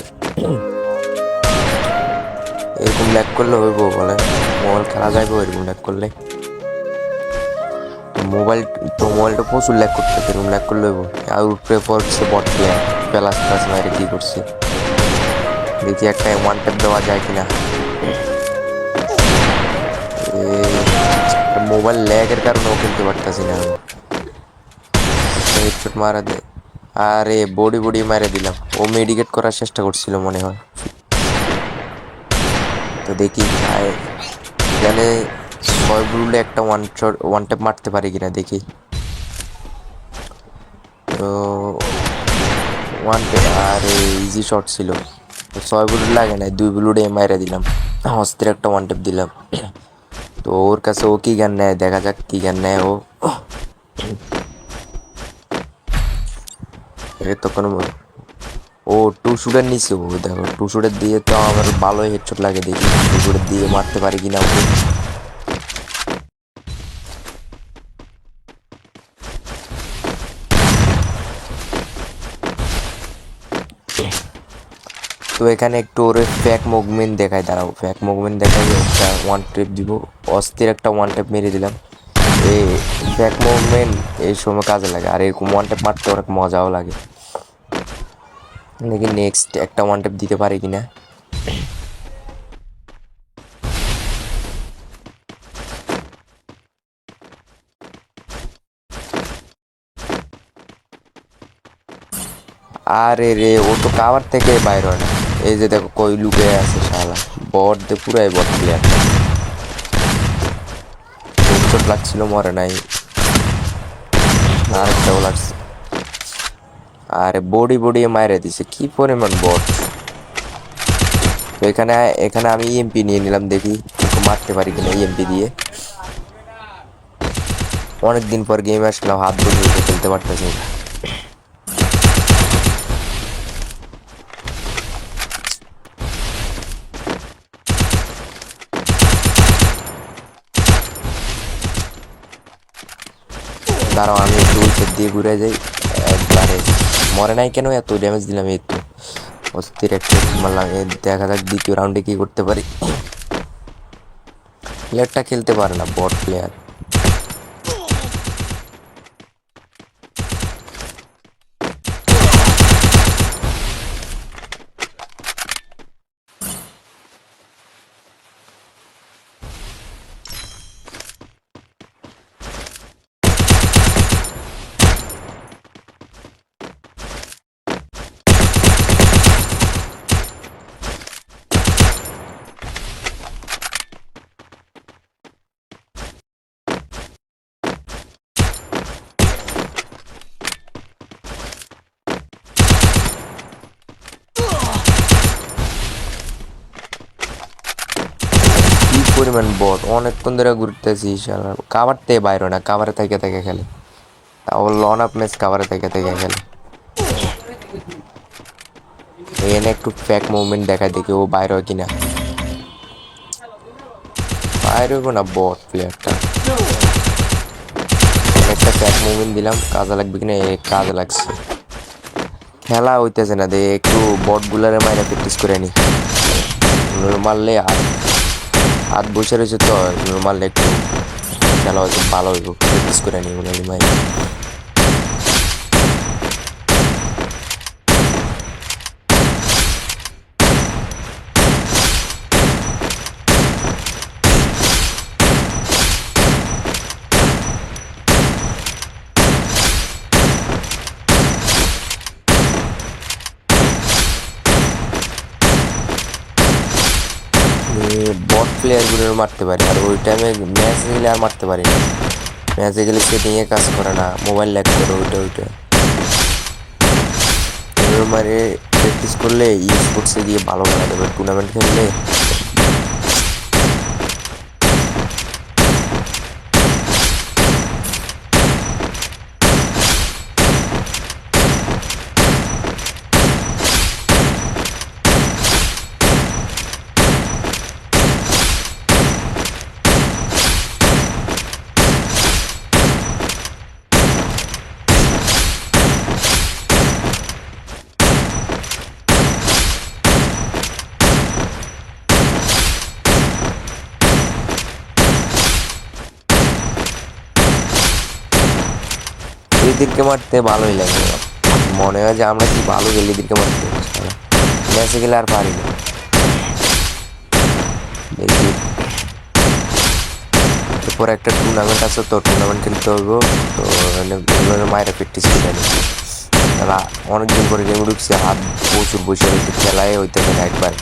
এরকম ল্যাগ করলে হইব বলে? মোবাইল খেলা যাইব এরকম ল্যাগ করলে? মোবাইলটা প্রচুর ল্যাগ করতেছে, এরকম ল্যাগ করলে হইব? আর উপরে পর সে বট প্লেয়ার প্লাস প্লাস মাইরে কি করছে দেখি, একটা ওয়ান ট্যাপ দেওয়া যায় কিনা। মোবাইল ল্যাগের কারণেও খেলতে পারতেছি না। হেডশট মারা দে। আরে বডি মারে দিলাম। ও মেডিকেট করার চেষ্টা করছিল মনে হয়। তো দেখি এখানে 6 ব্লুলে একটা ওয়ান ট্যাপ মারতে পারি কিনা দেখি। তো ওয়ান ট্যাপ, আরে ইজি শট ছিল। 6 ব্লুড লাগে না, 2 ব্লুডে মাইরে দিলাম। হস্তের একটা ওয়ান ট্যাপ দিলাম। তো ওর কাছে ও কি গান নেয়, দেখা যাক কি গান নেয় ও। তখন ও 2 শুটের নিচে, ও দেখো 2 শুটের দিয়ে তো আমার ভালোই হেডশট লাগে। দেখি 2 শুটের দিয়ে মারতে পারি কিনা ওকে। তো এখানে একটু ওর ফ্যাক মুভমেন্ট দেখায়, দাঁড়াও ফ্যাক মুভমেন্ট দেখাই, একটা ওয়ান ট্যাপ দিব। অস্থির একটা ওয়ান ট্যাপ মেরে দিলাম। এই ফ্যাক মুভমেন্ট এই সময় কাজে লাগে, আর এরকম ওয়ান ট্যাপ মারতে অনেক মজাও লাগে। দেখি নেক্সট একটা ওয়ান ট্যাপ দিতে পারি কিনা। আরে রে, ও তো কাভার থেকে বাইর হয় না। এই যে দেখো কই লুকে আছে শালা, বট দে পুরাই বট প্লেয়ার। চোট লাগছিল, মরে নাই। আরেকটাও লাগছে। আরে বডি বডি মাইরে দিছে, কি পরিমাণ বট। তো এখানে এখানে আমি ইএমপি নিয়ে নিলাম, দেখি ওকে মারতে পারি কিনা ইএমপি দিয়ে। অনেকদিন পর গেম আসলাম, হাত বসে খেলতে পারতেছি না। দাঁড়াও, আমি একটু উইকেট দিয়ে ঘুরে যাই একবারে। মরে নাই কেন, এত ড্যামেজ দিলাম। এই তো অস্থির একটা মারলাম। দেখা যাক দ্বিতীয় রাউন্ডে কি করতে পারি। প্লেয়ারটা খেলতে পারে না, বট প্লেয়ার। কি পরিমাণ বট, অনেকক্ষণ ধরে ঘুরতেছি। কাভার থেকে বাইরে না, কাভারে থেকে থেকে খেলে। তাও লন আপ ম্যাচ কাভারে থেকে থেকে খেলে। এখানে একটু ফ্যাক মুভমেন্ট দেখা দেখি ও বাইরে হয় কিনা। বাইরে হইব না, বট প্লেয়ারটা। একটা ফ্যাক মুভমেন্ট দিলাম, কাজে লাগবে কিনা। কাজে লাগছে। খেলা হইতেছে না, দে একটু বট গুলারে মাইরা প্র্যাকটিস করে নি। মারলে হাত বসে রয়েছে, তো মারলে একটু খেলা হয়তো ভালো হইব। প্র্যাকটিস করে নি মনে হয়। বট প্লেয়ারগুলো মারতে পারি, আর ওই টাইমে ম্যাচে গেলে আর মারতে পারি না। ম্যাচে গেলে সেটিংয়ে কাজ করে না, মোবাইল ল্যাগ করে ওইটা। মারে প্র্যাকটিস করলে ই স্পোর্টসে গিয়ে ভালো লাগা যাবে, টুর্নামেন্ট খেললে। এদেরকে মারতে ভালোই লাগে, মনে হয় যে আমরা কি ভালো গেলে এদেরকে মারতে। ম্যাচে গেলে আর পারি না। দেখি এরপর একটা টুর্নামেন্ট আছে, তো টুর্নামেন্ট খেলতে হইব। তো মায়েরা প্র্যাকটিস করে নি। অনেকদিন পরে গেম ঢুকছে, হাত প্রচুর বসে রয়েছে, খেলায় হইতে পারে একবার।